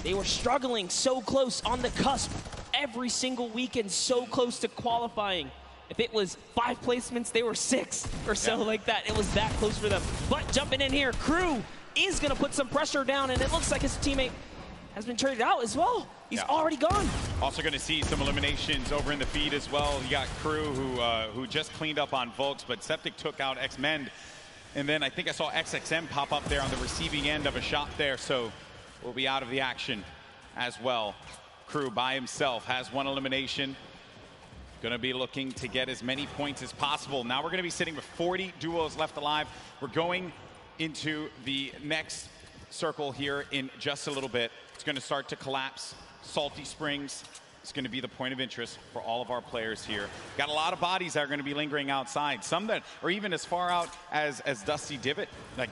They were struggling so close on the cusp every single weekend, so close to qualifying. If it was 5 placements, they were 6 or so like that. It was that close for them. But jumping in here, Crew is going to put some pressure down, and it looks like his teammate has been traded out as well. He's already gone. Also going to see some eliminations over in the feed as well. You got Crew who just cleaned up on Volks, but Septic took out X-Mend. And then I think I saw XXM pop up there on the receiving end of a shot there, so will be out of the action as well. Crew by himself has 1 elimination. Going to be looking to get as many points as possible. Now we're going to be sitting with 40 duos left alive. We're going into the next circle here in just a little bit. It's going to start to collapse. Salty Springs is going to be the point of interest for all of our players here. Got a lot of bodies that are going to be lingering outside. Some that are even as far out as Dusty Divot, like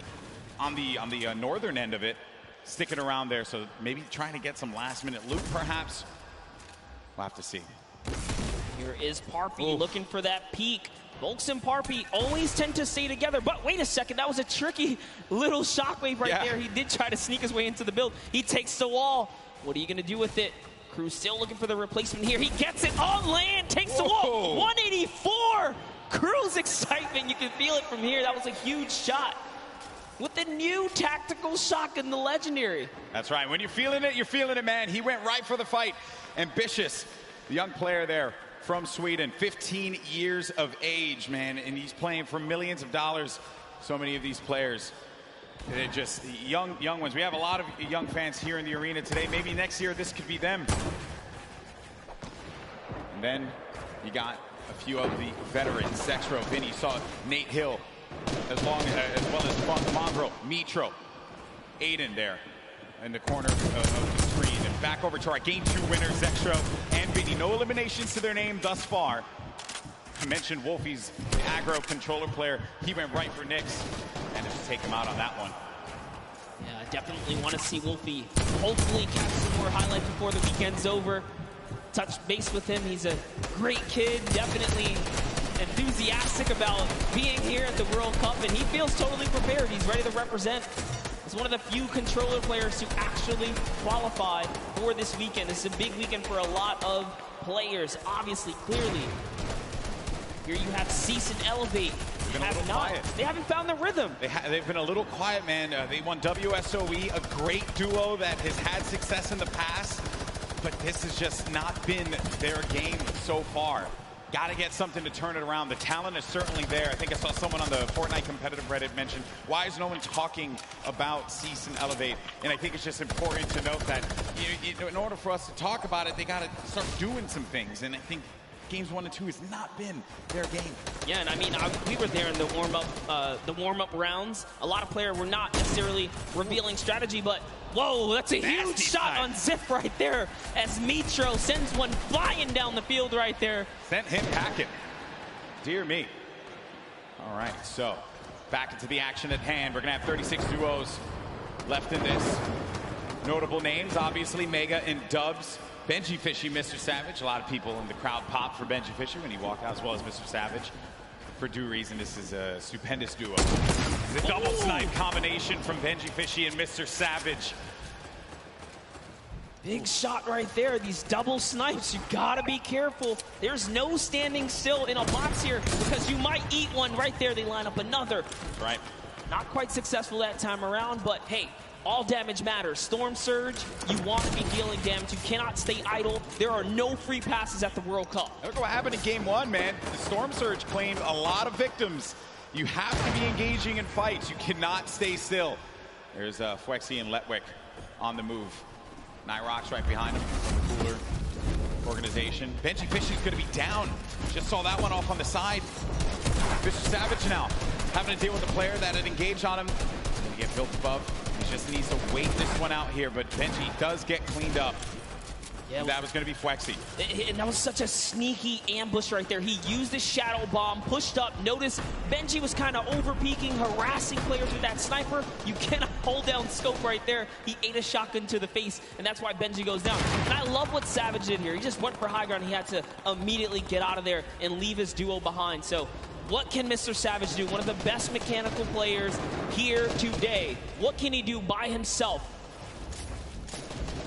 on the northern end of it, sticking around there. So maybe trying to get some last-minute loot, perhaps. We'll have to see. Here is Parpy looking for that peak. Volks and Parpy always tend to stay together, but wait a second, that was a tricky little shockwave right there. He did try to sneak his way into the build. He takes the wall. What are you going to do with it? Crew's still looking for the replacement here. He gets it on land, takes the wall. 184! Crew's excitement, you can feel it from here. That was a huge shot. With the new tactical shotgun, the legendary. That's right. When you're feeling it, man. He went right for the fight. Ambitious, the young player there from Sweden, 15 years of age, man, and he's playing for millions of dollars. So many of these players, they're just young ones. We have a lot of young fans here in the arena today. Maybe next year this could be them. And then you got a few of the veterans. Zexro, Vinny, saw Nate Hill, as well as Funk Mongrel, Mitro, Aiden there in the corner of the screen. And back over to our Game 2 winners, Zexro and Vinny. No eliminations to their name thus far. I mentioned Wolfie's the aggro controller player. He went right for Nyx and just take him out on that one. Yeah, I definitely want to see Wolfie hopefully catch some more highlights before the weekend's over. Touch base with him. He's a great kid, definitely enthusiastic about being here at the World Cup, and he feels totally prepared. He's ready to represent. He's one of the few controller players to actually qualify for this weekend. This is a big weekend for a lot of players, obviously, clearly. Here you have Cease and Elevate. They haven't found the rhythm. They've been a little quiet, man. They won WSOE, a great duo that has had success in the past, but this has just not been their game so far. Got to get something to turn it around. The talent is certainly there. I think I saw someone on the Fortnite competitive Reddit mention, why is no one talking about Cease and Elevate? And I think it's just important to note that in order for us to talk about it, they got to start doing some things. And I think games 1 and 2 has not been their game. Yeah, and I mean, we were there in the warm-up rounds. A lot of players were not necessarily revealing strategy, but whoa, that's a huge shot on Ziff right there as Mitro sends one flying down the field right there. Sent him packing. Dear me. All right, so back into the action at hand. We're going to have 36 duos left in this. Notable names, obviously, Mega and Dubs. Benji Fishy, Mr. Savage. A lot of people in the crowd popped for Benji Fishy when he walked out, as well as Mr. Savage. For due reason, this is a stupendous duo. The double snipe combination from Benji Fishy and Mr. Savage. Big shot right there. These double snipes, you gotta be careful. There's no standing still in a box here because you might eat one right there. They line up another. That's right. Not quite successful that time around, but hey, all damage matters. Storm Surge, you want to be dealing damage. You cannot stay idle. There are no free passes at the World Cup. Look what happened in game 1, man. The Storm Surge claimed a lot of victims. You have to be engaging in fights. You cannot stay still. There's Fwexy and Letwick on the move. Nyrox right behind him. Cooler organization. Benji Fishy's going to be down. Just saw that one off on the side. Mr. Savage now having to deal with a player that had engaged on him. He's going to get built above. He just needs to wait this one out here, but Benji does get cleaned up. Yeah, that was going to be Fwexy. And that was such a sneaky ambush right there. He used his shadow bomb, pushed up. Notice Benji was kind of over-peeking, harassing players with that sniper. You cannot hold down scope right there. He ate a shotgun to the face, and that's why Benji goes down. And I love what Savage did here. He just went for high ground. He had to immediately get out of there and leave his duo behind. So what can Mr. Savage do? One of the best mechanical players here today. What can he do by himself?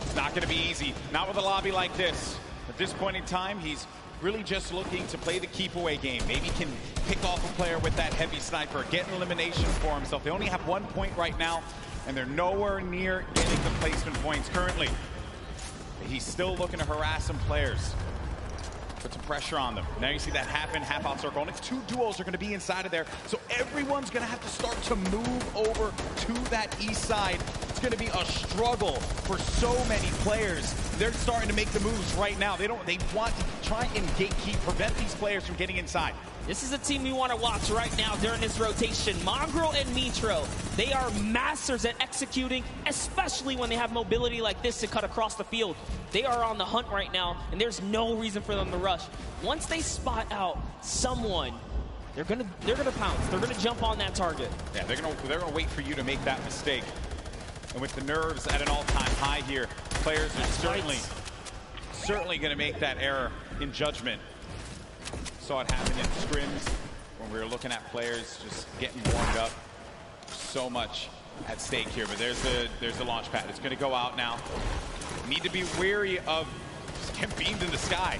It's not going to be easy. Not with a lobby like this. At this point in time, he's really just looking to play the keep away game. Maybe he can pick off a player with that heavy sniper, get an elimination for himself. They only have 1 point right now, and they're nowhere near getting the placement points currently. He's still looking to harass some players. Put some pressure on them. Now you see that half in, half out circle. And 2 duos are going to be inside of there. So everyone's going to have to start to move over to that east side. It's going to be a struggle for so many players. They're starting to make the moves right now. They want to try and gatekeep, prevent these players from getting inside. This is a team we want to watch right now during this rotation. Mongrel and Mitro, they are masters at executing, especially when they have mobility like this to cut across the field. They are on the hunt right now, and there's no reason for them to rush. Once they spot out someone, they're gonna pounce. They're gonna jump on that target. Yeah, they're gonna wait for you to make that mistake. And with the nerves at an all-time high here, players are certainly gonna make that error in judgment. Saw it happen in scrims when we were looking at players just getting warmed up. So much at stake here, but there's the launch pad. It's going to go out now. Need to be wary of getting beamed in the sky.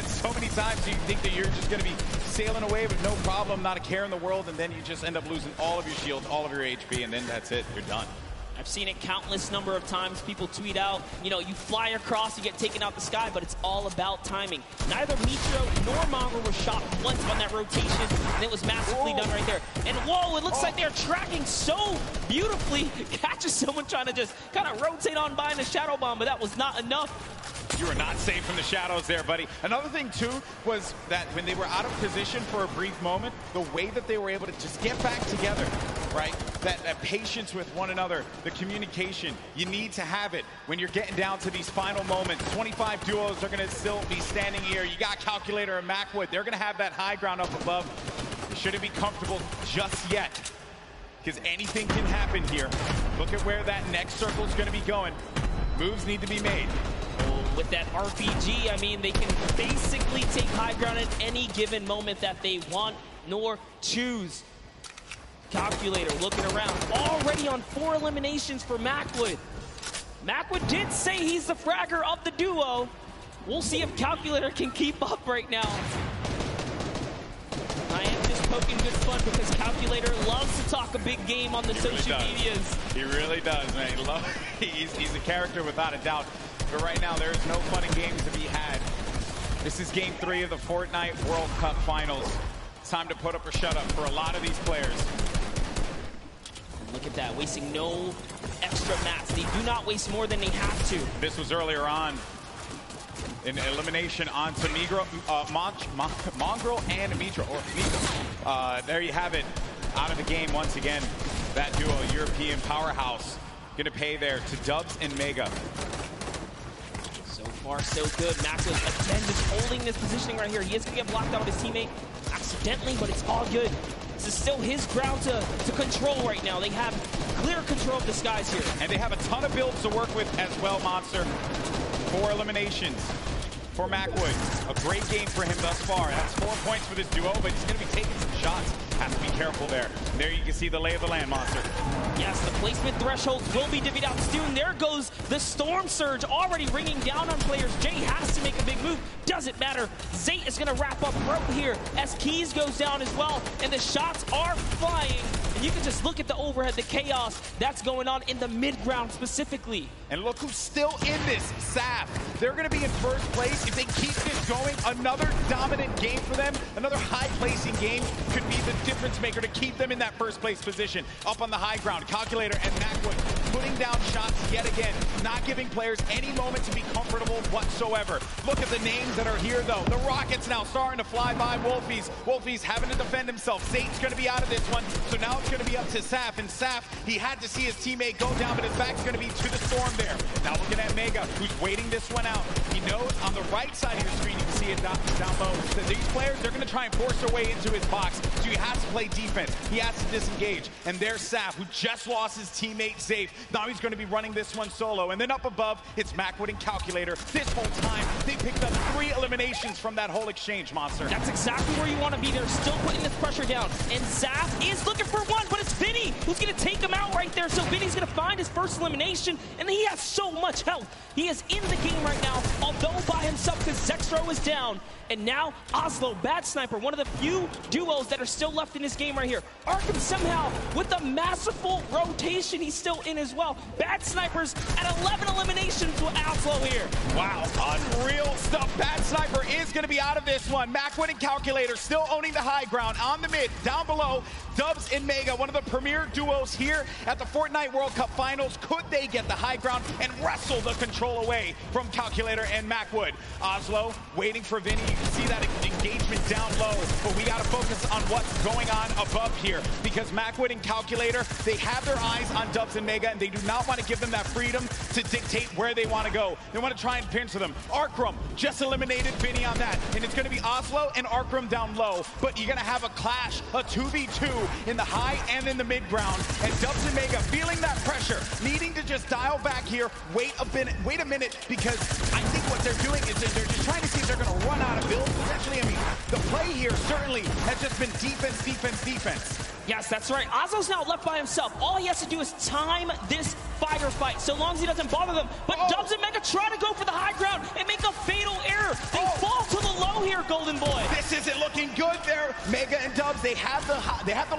So many times you think that you're just going to be sailing away with no problem, not a care in the world, and then you just end up losing all of your shield, all of your HP, and then that's it. You're done. I've seen it countless number of times. People tweet out, you know, you fly across, you get taken out the sky, but it's all about timing. Neither Mitro nor Mongrel were shot once on that rotation, and it was masterfully done right there. And whoa, it looks like they're tracking so beautifully. Catches someone trying to just kind of rotate on by in a shadow bomb, but that was not enough. You are not safe from the shadows there, buddy. Another thing, too, was that when they were out of position for a brief moment, the way that they were able to just get back together, right? That patience with one another, the communication, you need to have it when you're getting down to these final moments. 25 duos are going to still be standing here. You got Calculator and Macwood. They're going to have that high ground up above. They shouldn't be comfortable just yet, because anything can happen here. Look at where that next circle is going to be going. Moves need to be made. With that RPG, I mean, they can basically take high ground at any given moment that they want nor choose. Calculator looking around, already on 4 eliminations for Macwood. Macwood did say he's the fragger of the duo. We'll see if Calculator can keep up right now. I am just poking good fun because Calculator loves to talk a big game on the social medias. He really does, man. He's a character without a doubt. But right now, there is no fun and games to be had. This is Game 3 of the Fortnite World Cup Finals. It's time to put up or shut up for a lot of these players. Look at that, wasting no extra mats. They do not waste more than they have to. This was earlier on. An elimination onto Mongrel and Mitra. There you have it. Out of the game once again. That duo, European powerhouse, going to pay there to Dubs and Mega. So far, so good. Macwood, again, just holding this positioning right here. He is going to get blocked out of his teammate accidentally, but it's all good. This is still his ground to control right now. They have clear control of the skies here. And they have a ton of builds to work with as well, Monster. 4 eliminations for Macwood. A great game for him thus far. That's 4 points for this duo, but he's going to be taking some shots. Has to be careful there. There you can see the lay of the land, Monster. Yes, the placement thresholds will be divvied out soon. There goes the Storm Surge already ringing down on players. Jay has to make a big move. Doesn't matter. Zate is going to wrap up right here as Keys goes down as well, and the shots are flying. And you can just look at the overhead, the chaos that's going on in the mid-ground specifically. And look who's still in this, Saf. They're going to be in first place. If they keep this going, another dominant game for them, another high-placing game could be the difference maker to keep them in that first place position. Up on the high ground, Calculator and Macwood putting down shots yet again, not giving players any moment to be comfortable whatsoever. Look at the names that are here, though. The Rockets now starting to fly by Wolfies. Wolfies having to defend himself. Zate's going to be out of this one, so now it's going to be up to Saf. And Saf, he had to see his teammate go down, but his back's going to be to the Storm there. Now looking at Mega, who's waiting this one out. He knows on the right side of your screen, you can see it down low, that these players, they're going to try and force their way into his box, so he has to play defense. He has to disengage. And there's Saf, who just lost his teammate Zafe. Now he's going to be running this one solo. And then up above, it's Macwood and Calculator. This whole time, they picked up 3 eliminations from that whole exchange, Monster. That's exactly where you want to be. They're still putting this pressure down. And Zaf is looking for one, but it's Vinny who's going to take him out right there. So Vinny's going to find his first elimination, and he has so much health. He is in the game right now, although by himself because Zextro is down. And now Oslo, Bad Sniper, one of the few duos that are still left in this game right here. Arkham somehow, with a masterful rotation, he's still in as well. Bad Snipers at 11 eliminations with Oslo here. Wow, unreal stuff. Bad Sniper is going to be out of this one. Macwood and Calculator still owning the high ground on the mid. Down below, Dubs and Mega, one of the premier duos here at the Fortnite World Cup Finals. Could they get the high ground and wrestle the control away from Calculator and Macwood? Oslo waiting for Vinny. You can see that engagement down low, but we got to focus on what's going on above here because Macwood and Calculator, they have their eyes on Dubs and Mega, and they do not want to give them that freedom to dictate where they want to go. They want to try and pinch them. Arkram just eliminated Vinny on that, and it's going to be Oslo and Arkram down low, but you're going to have a clash, a 2v2 in the high and in the mid ground, and Dubs and Mega feeling that pressure, needing to just dial back here, wait a minute, because I think what they're doing is they're just trying to see if they're going to run out of builds potentially. I mean, the play here certainly has just been defense, defense, defense. Yes, that's right. Oslo's now left by himself. All he has to do is time this fight, so long as he doesn't bother them. But Dubs and Mega try to go for the high ground and make a fatal error. They fall to the low here, Golden Boy. This isn't looking good there. Mega and Dubs, they have the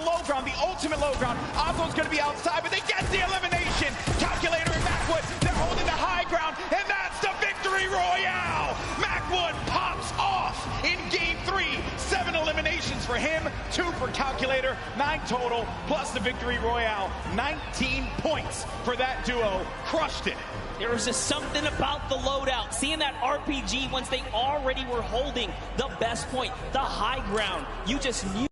low ground, the ultimate low ground. Oslo's going to be outside, but they get the elimination. Calculator and Macwood, they're holding the high ground, and that's the victory royale. Macwood pops off in Game 3. 7 eliminations for him, 2 for Calculator, 9 total, plus the victory royale. 19 points for that duo. Crushed it. There was just something about the loadout. Seeing that RPG once they already were holding the best point, the high ground. You just knew.